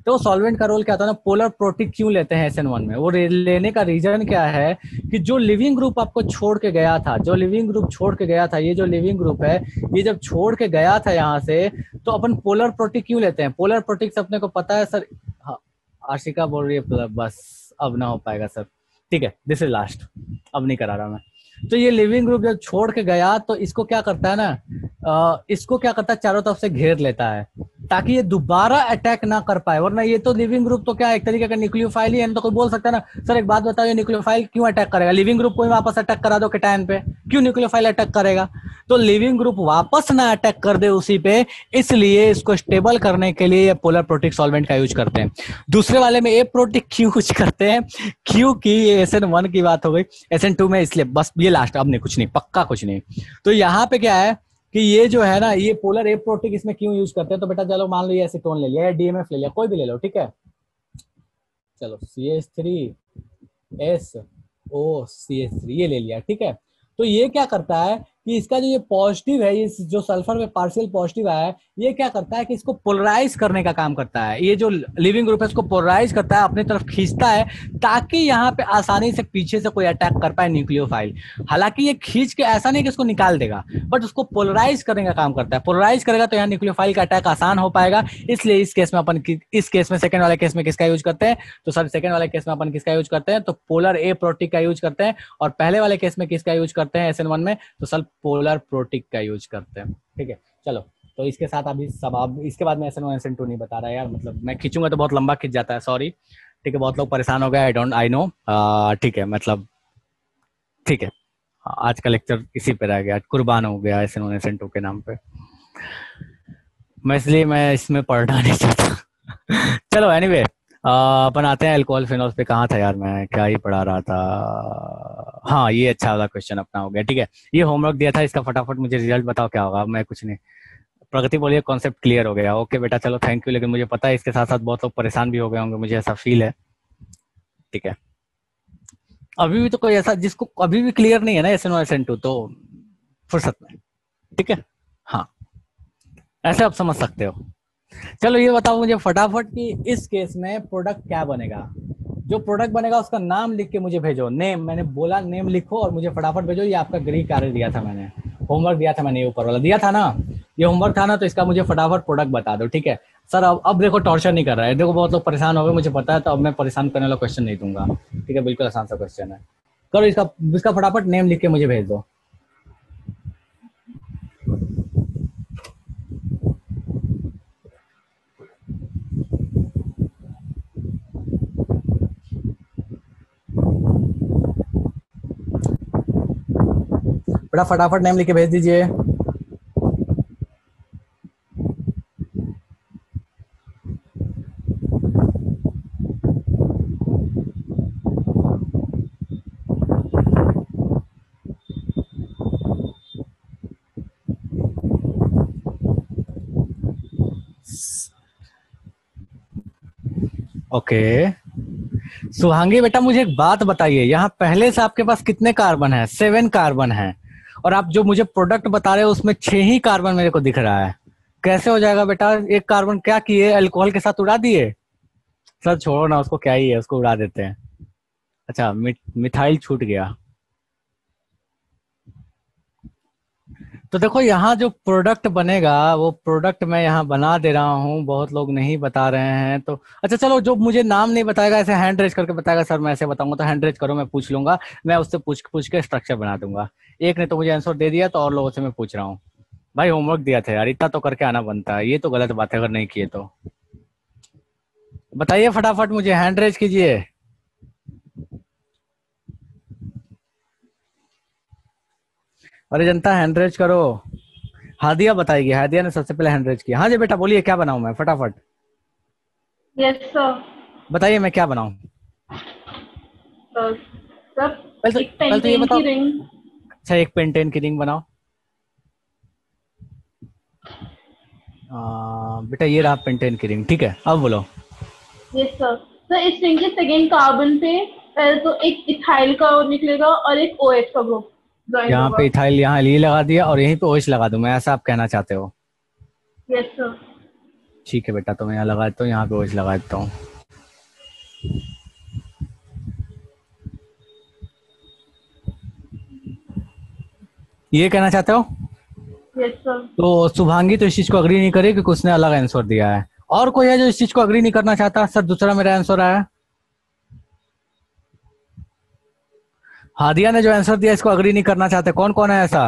Speaker 1: तो सॉल्वेंट का रोल क्या होता है ना, पोलर प्रोटिक क्यों लेते हैं SN1 में, वो लेने का रीजन क्या है कि जो लिविंग ग्रुप आपको छोड़ के गया था, जो लिविंग ग्रुप छोड़ के गया था, ये जो लिविंग ग्रुप है ये जब छोड़ के गया था यहाँ से, तो अपन पोलर प्रोटिक क्यों लेते हैं, पोलर प्रोटिक से अपने को पता है सर, हाँ आशिका बोल रही है बस अब ना हो पाएगा सर, ठीक है, दिस इज लास्ट, अब नहीं करा रहा मैं। तो ये लिविंग ग्रुप जब छोड़ के गया तो इसको क्या करता है ना, इसको क्या करता है चारों तरफ से घेर लेता है ताकि ये दोबारा अटैक ना कर पाए, वरना ये तो लिविंग ग्रुप तो क्या एक तरीके का न्यूक्लियोफाइल ही है, तो कोई बोल सकता है ना सर एक बात बताओ ये न्यूक्लियोफाइल क्यों अटैक करेगा, लिविंग ग्रुप को ही वापस अटैक करा दो कैटायन पे, क्यों न्यूक्लियोफाइल अटैक करेगा, तो लिविंग ग्रुप वापस ना अटैक कर दे उसी पे, इसलिए इसको स्टेबल करने के लिए पोलर प्रोटिक सॉल्वेंट का यूज करते हैं। दूसरे वाले में ए प्रोटिक क्यों यूज करते हैं, क्योंकि ये SN1 की बात हो गई, SN2 में इसलिए बस ये लास्ट, अब नहीं कुछ नहीं, पक्का कुछ नहीं। तो यहाँ पे क्या है कि ये जो है ना ये पोलर ए प्रोटिक इसमें क्यों यूज करते हैं, तो बेटा चलो मान लो ये एसीटोन ले लिया या DMF ले लिया, कोई भी ले लो, ठीक है। चलो CH3SO3 ये ले लिया, ठीक है। तो ये क्या करता है कि इसका जो ये पॉजिटिव है, इस जो सल्फर में पार्शियल पॉजिटिव है, ये क्या करता है कि इसको पोलराइज करने का काम करता है, ये जो लिविंग ग्रुप है इसको पोलराइज करता है, अपनी तरफ खींचता है ताकि यहाँ पे आसानी से पीछे से कोई अटैक कर पाए न्यूक्लियोफाइल। हालांकि ये खींच के ऐसा नहीं कि इसको निकाल देगा, बट उसको पोलराइज करने का काम करता है, पोलराइज करेगा तो यहाँ न्यूक्लियोफाइल का अटैक आसान हो पाएगा। इसलिए इस केस में अपन, इस केस में सेकंड वाले केस में किसका यूज करते हैं, तो सर सेकंड वाले केस में अपन किसका यूज करते हैं, तो पोलर ए प्रोटिक का यूज करते हैं, और पहले वाले केस में किसका यूज करते हैं SN1 में, तो सर पोलर प्रोटिक का यूज करते हैं, ठीक है। चलो तो इसके साथ अभी सब, अब इसके बाद मैं SN1 SN2 नहीं बता रहा यार, मतलब मैं खींचूंगा तो बहुत लंबा खींच जाता है, सॉरी, ठीक है, बहुत लोग परेशान हो गए, आई नो, ठीक है, मतलब ठीक है, आज का लेक्चर इसी पे रह गया, कुर्बान हो गया SN1 SN2 के नाम पे, मैं इसलिए मैं इसमें पढ़ना नहीं चाहता। चलो एनीवे, अपन आते हैं अल्कोहल फिनॉल पे, कहाँ था यार मैं, क्या ही पढ़ा रहा था, हाँ ये अच्छा वाला क्वेश्चन अपना हो गया, ठीक है। ये होमवर्क दिया था, इसका फटाफट मुझे रिजल्ट बताओ क्या होगा, मैं कुछ नहीं, प्रगति बोलिए कॉन्सेप्ट क्लियर हो गया, ओके बेटा चलो थैंक यू, लेकिन मुझे पता है इसके साथ साथ बहुत लोग परेशान भी हो गए होंगे, मुझे ऐसा फील है, ठीक है। अभी भी तो कोई ऐसा जिसको अभी भी क्लियर नहीं है ना SN1 SN2, तो फुर्सत में ठीक है, हाँ ऐसे आप समझ सकते हो। चलो ये बताओ मुझे फटाफट कि इस केस में प्रोडक्ट क्या बनेगा। जो प्रोडक्ट बनेगा उसका नाम लिख के मुझे भेजो, नेम, मैंने बोला नेम लिखो और मुझे फटाफट भेजो। ये आपका गृह कार्य दिया था मैंने, होमवर्क दिया था मैंने, ये ऊपर वाला दिया था ना, ये होमवर्क था ना, तो इसका मुझे फटाफट प्रोडक्ट बता दो। ठीक है सर, अब देखो टॉर्चर नहीं कर रहा है, देखो बहुत लोग परेशान हो गए मुझे पता है, तो अब मैं परेशान करने वाला क्वेश्चन नहीं दूंगा। ठीक है, बिल्कुल आसान सा क्वेश्चन है। करो इसका इसका फटाफट नेम लिख के मुझे भेज दो। बड़ा फटाफट नेम लिख के भेज दीजिए। ओके सुहांगी बेटा, मुझे एक बात बताइए, यहाँ पहले से आपके पास कितने कार्बन है? 7 कार्बन है, और आप जो मुझे प्रोडक्ट बता रहे हो उसमें 6 ही कार्बन मेरे को दिख रहा है। कैसे हो जाएगा बेटा? एक कार्बन क्या किए, अल्कोहल के साथ उड़ा दिए? सर छोड़ो ना, उसको क्या ही है, उसको उड़ा देते हैं। अच्छा मिथाइल छूट गया। तो देखो यहाँ जो प्रोडक्ट बनेगा वो प्रोडक्ट मैं यहाँ बना दे रहा हूँ, बहुत लोग नहीं बता रहे हैं। तो अच्छा चलो, जो मुझे नाम नहीं बताएगा ऐसे हैंड रेज करके बताएगा सर मैं ऐसे बताऊंगा, तो हैंड रेज करो, मैं पूछ लूंगा, मैं उससे पूछ के स्ट्रक्चर बना दूंगा। एक ने तो मुझे आंसर दे दिया, तो और लोगों से मैं पूछ रहा हूँ। भाई होमवर्क दिया था यार, इतना तो करके आना बनता है, ये तो गलत बात है अगर नहीं किए तो। बताइए फटाफट, मुझे हैंड रेज कीजिए। अरे जनता हैंड रेज करो। हादिया बताएगी, हादिया ने सबसे पहले हैंड रेज किया। हाँ जी बेटा बोलिए, क्या बनाऊं मैं फटाफट?
Speaker 3: Yes sir.
Speaker 1: बताइए मैं क्या बनाऊं?
Speaker 3: सर एक
Speaker 1: पहले तो ये
Speaker 3: पेंटेन
Speaker 1: बताओ।
Speaker 3: की रिंग।
Speaker 1: अच्छा एक पेंटेन की रिंग बनाओ। बेटा ये रहा पेंटेन की रिंग, ठीक है अब बोलो।
Speaker 3: Yes sir. सर इस रिंग के सेकेंड कार्बन पे पहले तो एक इथाइल का निकलेगा और एक OH का ग्रुप ज्वाइन
Speaker 1: यहाँ
Speaker 3: होगा।
Speaker 1: पे इथाइल, यहाँ ये लगा दिया और यहीं पे OH लगा दूं मैं, ऐसा आप कहना चाहते हो?
Speaker 3: Yes sir.
Speaker 1: ठीक है बेटा, तो मैं यहाँ लगा देता हूँ, यहाँ पे OH लगा देता हूँ। ये कहना चाहते हो?
Speaker 3: Yes sir.
Speaker 1: तो शुभांगी तो इस चीज को अग्री नहीं करे क्योंकि उसने अलग आंसर दिया है। और कोई है जो इस चीज को अग्री नहीं करना चाहता? सर दूसरा मेरा आंसर आया। हादिया ने जो आंसर दिया इसको अग्री नहीं करना चाहते, कौन कौन है ऐसा?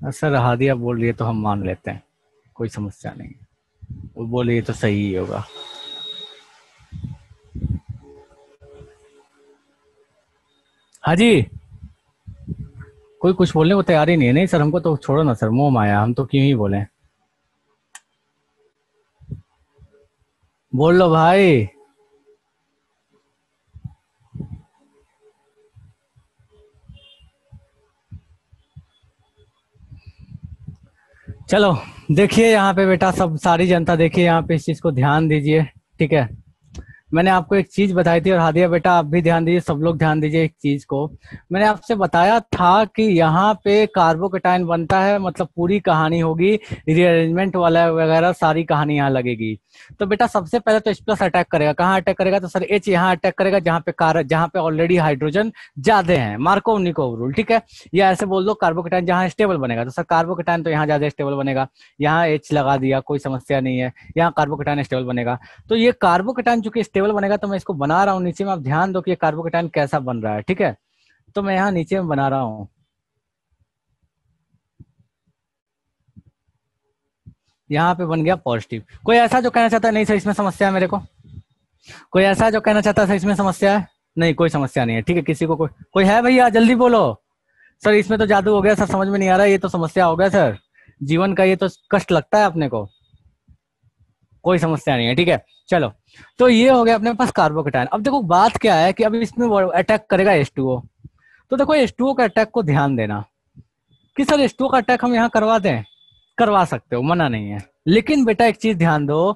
Speaker 1: सर हादिया बोल रही है तो हम मान लेते हैं, कोई समस्या नहीं है, वो बोल रही है तो सही ही होगा। हाँ जी, कोई कुछ बोलने को तैयार ही नहीं है। नहीं सर हमको तो छोड़ो ना सर, मोह माया, हम तो क्यों ही बोले। बोल लो भाई। चलो देखिए यहाँ पे बेटा, सब सारी जनता देखिए यहाँ पे, इस चीज को ध्यान दीजिए। ठीक है, मैंने आपको एक चीज बताई थी, और हादिया बेटा आप भी ध्यान दीजिए, सब लोग ध्यान दीजिए एक चीज को। मैंने आपसे बताया था कि यहाँ पे कार्बोकेटाइन बनता है, मतलब पूरी कहानी होगी, रीअरेंजमेंट वाला वगैरह सारी कहानी यहाँ लगेगी। तो बेटा सबसे पहले तो H+ अटैक करेगा, कहाँ अटैक करेगा? तो सर H यहाँ अटैक करेगा जहाँ पे ऑलरेडी हाइड्रोजन ज्यादा है, मार्कोव-निकोव रूल। ठीक है, या ऐसे बोल दो कार्बोकेटाइन जहाँ स्टेबल बनेगा, तो सर कार्बोकेटाइन तो यहाँ ज्यादा स्टेबल बनेगा, यहाँ H लगा दिया, कोई समस्या नहीं है, यहाँ कार्बोकेटाइन स्टेबल बनेगा। तो ये कार्बोकेटाइन चूंकि स्टेबल बनेगा, तो मैं इसको बना रहा हूँ नीचे में, आप ध्यान दो कि ये कार्बोकेटाइन कैसा बन रहा है। ठीक है, तो मैं यहाँ नीचे में बना रहा हूँ, यहाँ पे बन गया पॉजिटिव। कोई ऐसा जो कहना चाहता है नहीं सर इसमें समस्या है मेरे को? कोई ऐसा जो कहना चाहता है सर इसमें समस्या है? नहीं कोई समस्या नहीं है। ठीक है, किसी को कोई है भैया? जल्दी बोलो। सर इसमें तो जादू हो गया सर, समझ में नहीं आ रहा है, ये तो समस्या हो गया सर, जीवन का ये तो कष्ट लगता है अपने को। कोई समस्या नहीं है, ठीक है चलो। तो ये हो गया अपने पास कार्बोकेटाइन। अब देखो बात क्या है कि अब इसमें अटैक करेगा H2O। तो देखो H2O का अटैक को ध्यान देना कि सर H2O का अटैक हम यहाँ करवा दें, करवा सकते हो, मना नहीं है। लेकिन बेटा एक चीज ध्यान दो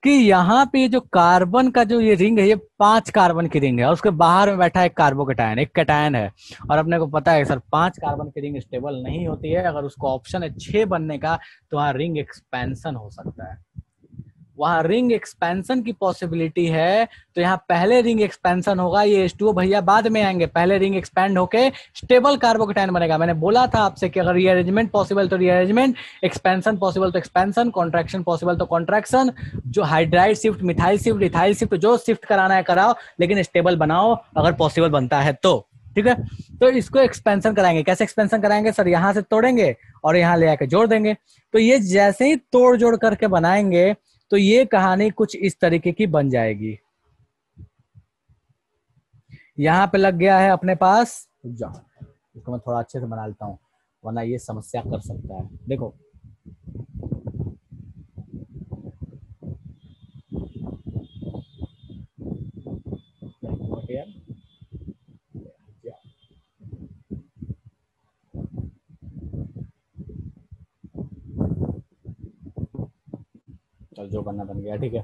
Speaker 1: कि यहाँ पे ये जो कार्बन का जो ये रिंग है, ये 5 कार्बन की रिंग है और उसके बाहर में बैठा एक कार्बोकेटायन, एक कैटायन है। और अपने को पता है सर 5 कार्बन की रिंग स्टेबल नहीं होती है। अगर उसको ऑप्शन है 6 बनने का तो वहां रिंग एक्सपेंशन हो सकता है, वहां रिंग एक्सपेंशन की पॉसिबिलिटी है। तो यहाँ पहले रिंग एक्सपेंशन होगा, ये H2O भैया बाद में आएंगे, पहले रिंग एक्सपेंड होके स्टेबल कार्बोकेटायन बनेगा। मैंने बोला था आपसे कि अगर रीअरेंजमेंट पॉसिबल तो रीअरेंजमेंट, एक्सपेंशन पॉसिबल तो एक्सपेंशन, कॉन्ट्रैक्शन पॉसिबल तो कॉन्ट्रैक्शन। जो hydride shift, methyl shift, ethyl shift, जो शिफ्ट कराना है कराओ, लेकिन स्टेबल बनाओ अगर पॉसिबल बनता है तो। ठीक है, तो इसको एक्सपेंशन कराएंगे। कैसे एक्सपेंशन कराएंगे सर? यहां से तोड़ेंगे और यहां ले आके जोड़ देंगे। तो ये जैसे ही तोड़ जोड़ करके बनाएंगे तो ये कहानी कुछ इस तरीके की बन जाएगी। यहां पे लग गया है अपने पास, जाओ इसको मैं थोड़ा अच्छे से बना लेता हूं वरना ये समस्या कर सकता है। देखो चल जो बनना बन गया। ठीक है,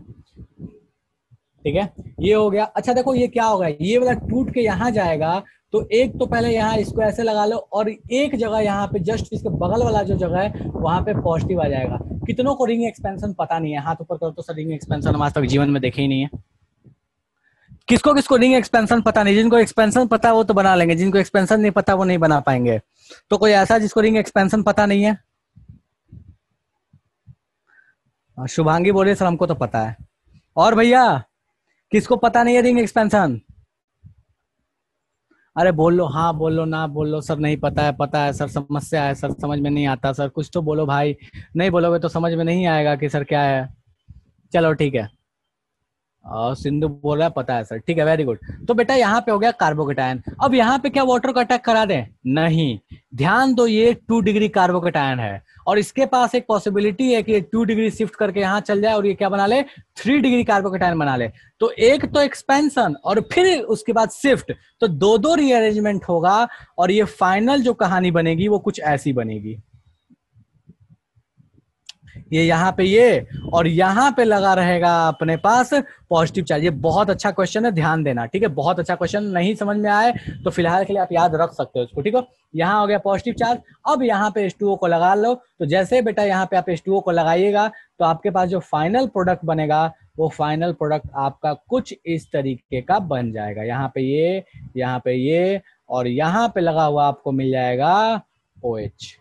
Speaker 1: ठीक है, ये हो गया। अच्छा देखो ये क्या होगा, ये वाला टूट के यहाँ जाएगा तो एक तो पहले यहाँ इसको ऐसे लगा लो और एक जगह यहाँ पे जस्ट इसके बगल वाला जो जगह है वहां पे पॉजिटिव आ जाएगा। कितनों को रिंग एक्सपेंशन पता नहीं है? हाथ ऊपर करो तो सर रिंग एक्सपेंशन हम आज तक जीवन में देखे ही नहीं है। किसको किसको रिंग एक्सपेंशन पता नहीं? जिनको एक्सपेंशन पता है वो तो बना लेंगे, जिनको एक्सपेंशन नहीं पता वो नहीं बना पाएंगे। तो कोई ऐसा जिसको रिंग एक्सपेंशन पता नहीं है? शुभांगी बोलिए सर हमको तो पता है। और भैया किसको पता नहीं है रिंग एक्सपेंशन? अरे बोल लो, हाँ बोल लो, ना बोल लो सर नहीं पता है, पता है सर, समस्या है सर, समझ में नहीं आता सर। कुछ तो बोलो भाई, नहीं बोलोगे तो समझ में नहीं आएगा कि सर क्या है। चलो ठीक है, और सिंधु बोल रहा है पता है सर, ठीक है, वेरी गुड। तो बेटा यहाँ पे हो गया कार्बोकेटायन। अब यहाँ पे क्या वाटर को अटैक करा दें? नहीं, ध्यान दो ये 2 डिग्री कार्बोकेटायन है और इसके पास एक पॉसिबिलिटी है कि 2 डिग्री शिफ्ट करके यहाँ चल जाए और ये क्या बना ले, 3 डिग्री कार्बोकेटायन बना ले। तो एक तो एक्सपेंशन और फिर उसके बाद शिफ्ट, तो 2-2 रीअरेंजमेंट होगा और ये फाइनल जो कहानी बनेगी वो कुछ ऐसी बनेगी। ये यहाँ पे ये और यहाँ पे लगा रहेगा अपने पास पॉजिटिव चार्ज। ये बहुत अच्छा क्वेश्चन है, ध्यान देना, ठीक है, बहुत अच्छा क्वेश्चन। नहीं समझ में आए तो फिलहाल के लिए आप याद रख सकते हो इसको, ठीक है। यहाँ हो गया पॉजिटिव चार्ज। अब यहाँ पे H2O को लगा लो। तो जैसे बेटा यहाँ पे आप H2O को लगाइएगा तो आपके पास जो फाइनल प्रोडक्ट बनेगा वो फाइनल प्रोडक्ट आपका कुछ इस तरीके का बन जाएगा। यहाँ पे ये और यहाँ पे लगा हुआ आपको मिल जाएगा OH।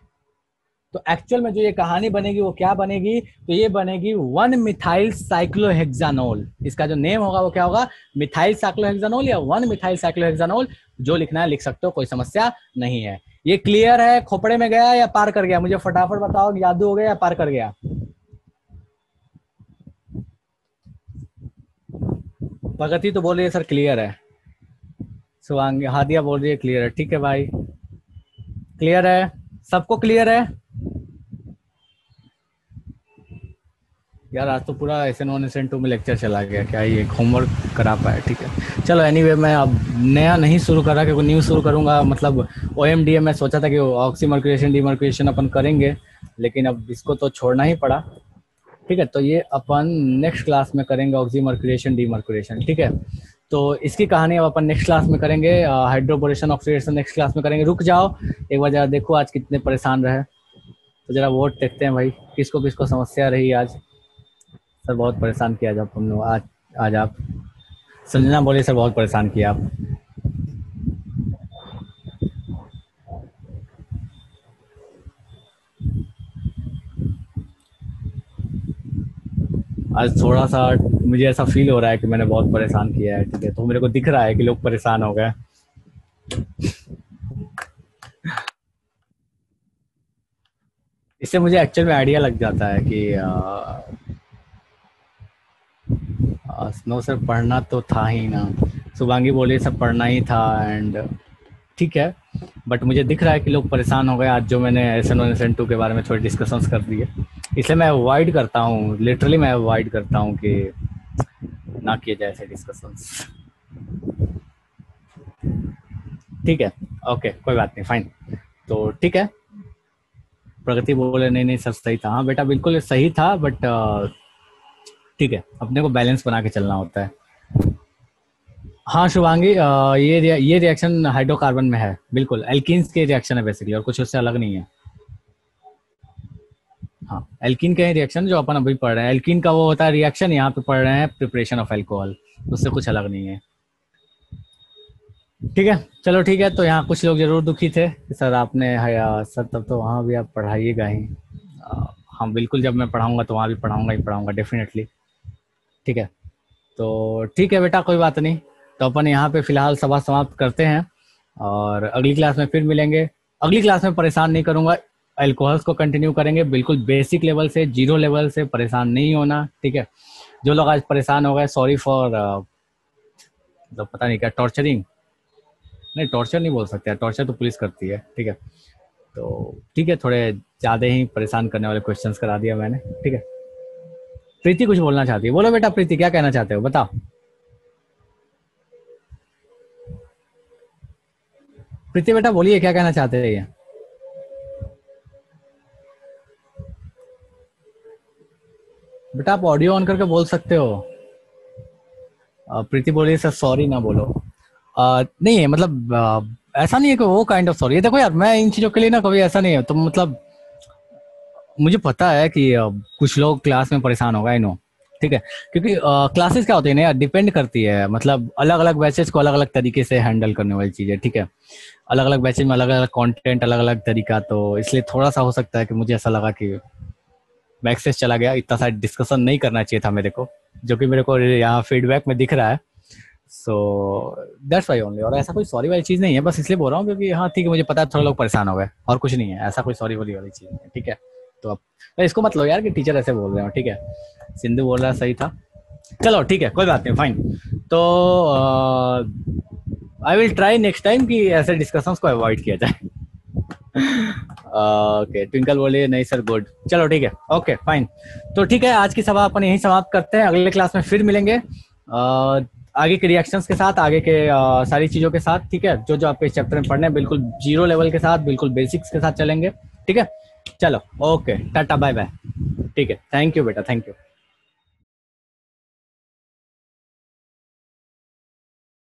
Speaker 1: तो एक्चुअल में जो ये कहानी बनेगी वो क्या बनेगी? तो ये बनेगी 1 मिथाइल साइक्लोहेक्सानोल। इसका जो नेम होगा वो क्या होगा? मिथाइल साइक्लोहेक्सानोल या 1 मिथाइल साइक्लोहेक्सानोल। जो लिखना है लिख सकते हो, कोई समस्या नहीं है। ये क्लियर है? खोपड़े में गया या पार कर गया? मुझे फटाफट बताओ, जादू हो गया या पार कर गया? प्रगति तो बोल रही है सर क्लियर है। सुवांगी हादिया बोल रही है क्लियर है। ठीक है भाई, क्लियर है, सबको क्लियर है यार? आज तो पूरा SN1 SN2 में लेक्चर चला गया, क्या ये होमवर्क करा पाया? ठीक है चलो, एनीवे मैं अब नया नहीं शुरू कर रहा क्योंकि न्यू शुरू करूंगा। मतलब OMDM में सोचा था कि ऑक्सीमर्क्यूरेशन डीमर्क्यूरेशन अपन करेंगे, लेकिन अब इसको तो छोड़ना ही पड़ा। ठीक है, तो ये अपन नेक्स्ट क्लास में करेंगे ऑक्सीमर्क्यूरेशन डीमर्क्यूरेशन, ठीक है। तो इसकी कहानी अब अपन नेक्स्ट क्लास में करेंगे। हाइड्रोबोरेशन ऑक्सीडेशन नेक्स्ट क्लास में करेंगे। रुक जाओ एक बार जरा देखो आज कितने परेशान रहे, तो जरा वोट देखते हैं भाई, किसको किसको समस्या रही आज। सर बहुत परेशान किया जब हम लोग आज आप संजना बोले सर बहुत परेशान किया आप। आज थोड़ा सा मुझे ऐसा फील हो रहा है कि मैंने बहुत परेशान किया है, ठीक है। तो मेरे को दिख रहा है कि लोग परेशान हो गए। इससे मुझे एक्चुअल में आइडिया लग जाता है कि स्नो सर पढ़ना तो था ही ना। शुभांगी बोली सब पढ़ना ही था एंड ठीक है, बट मुझे दिख रहा है कि लोग परेशान हो गए आज जो मैंने SN1 SN2 के बारे में थोड़ी डिस्कशंस कर दिए। इसलिए मैं अवॉइड करता हूँ, लिटरली मैं अवॉइड करता हूँ कि ना किए जाए ऐसे डिस्कशंस। ठीक है, ओके, कोई बात नहीं, फाइन। तो ठीक है, प्रगति बोले नहीं नहीं सर सही था। हाँ बेटा बिल्कुल सही था, बट ठीक है, अपने को बैलेंस बना के चलना होता है। हाँ शुभांगी, ये रिएक्शन हाइड्रोकार्बन में है, बिल्कुल एल्कीन्स के रिएक्शन है बेसिकली, और कुछ उससे अलग नहीं है। हाँ एल्कीन का ही रिएक्शन जो अपन अभी पढ़ रहे हैं, एल्कीन का वो होता है रिएक्शन, यहाँ पे पढ़ रहे हैं प्रिपरेशन ऑफ अल्कोहल, उससे कुछ अलग नहीं है। ठीक है चलो ठीक है। तो यहाँ कुछ लोग जरूर दुखी थे कि सर आपने सर तब तो वहाँ भी आप पढ़ाइएगा ही। हाँ बिल्कुल, जब मैं पढ़ाऊँगा तो वहाँ भी पढ़ाऊँगा ही पढ़ाऊँगा डेफिनेटली। ठीक है तो ठीक है बेटा, कोई बात नहीं। तो अपन यहाँ पे फिलहाल सभा समाप्त करते हैं और अगली क्लास में फिर मिलेंगे। अगली क्लास में परेशान नहीं करूँगा, अल्कोहल्स को कंटिन्यू करेंगे बिल्कुल बेसिक लेवल से, 0 लेवल से, परेशान नहीं होना। ठीक है, जो लोग आज परेशान हो गए सॉरी फॉर तो पता नहीं क्या टॉर्चरिंग, नहीं टॉर्चर नहीं बोल सकते, टॉर्चर तो पुलिस करती है। ठीक है तो ठीक है, थोड़े ज़्यादा ही परेशान करने वाले क्वेश्चंस करा दिया मैंने। ठीक है, प्रीति कुछ बोलना चाहती है, बोलो बेटा प्रीति क्या कहना चाहते हो बताओ। प्रीति बेटा बोलिए क्या कहना चाहते हैं ये। बेटा आप ऑडियो ऑन करके बोल सकते हो। प्रीति बोलिए सर सॉरी ना बोलो। नहीं है मतलब ऐसा नहीं है कि वो काइंड ऑफ सॉरी। देखो यार मैं इन चीजों के लिए ना कभी ऐसा नहीं है, तो मतलब मुझे पता है कि कुछ लोग क्लास में परेशान होगा, आई नो। ठीक है, क्योंकि क्लासेस क्या होती है ना यार, डिपेंड करती है, मतलब अलग अलग बैचेस को अलग अलग तरीके से हैंडल करने वाली चीज़ है। ठीक है, अलग अलग बैचेस में अलग अलग कंटेंट, अलग अलग तरीका, तो इसलिए थोड़ा सा हो सकता है कि मुझे ऐसा लगा कि बैकसेस चला गया, इतना सारा डिस्कशन नहीं करना चाहिए था मेरे को, जो कि मेरे को यहाँ फीडबैक में दिख रहा है। So that's why only. और ऐसा कोई सॉरी वाली चीज़ नहीं है, बस इसलिए बोल रहा हूँ क्योंकि हाँ ठीक है मुझे पता है थोड़े लोग परेशान हो गए, और कुछ नहीं है, ऐसा कोई सॉरी वाली चीज़ नहीं है। ठीक है, तो अब इसको मत लो यार कि टीचर ऐसे बोल रहे हो। ठीक है, सिंधु बोल रहा सही था, चलो ठीक है कोई बात नहीं, फाइन। तो I will try next time कि ऐसे डिस्कशंस को अवॉइड किया जाए। ओके ट्विंकल बोलिए नहीं सर गुड, चलो ठीक है ओके फाइन। तो ठीक है, आज की सभा अपन यहीं समाप्त करते हैं, अगले क्लास में फिर मिलेंगे आगे के रिएक्शंस के साथ, आगे के सारी चीज़ों के साथ। ठीक है, जो जो आपके इस चैप्टर में पढ़ने हैं बिल्कुल 0 लेवल के साथ, बिल्कुल बेसिक्स के साथ चलेंगे। ठीक है, चलो ओके टाटा बाय बाय। ठीक है, थैंक यू बेटा, थैंक यू।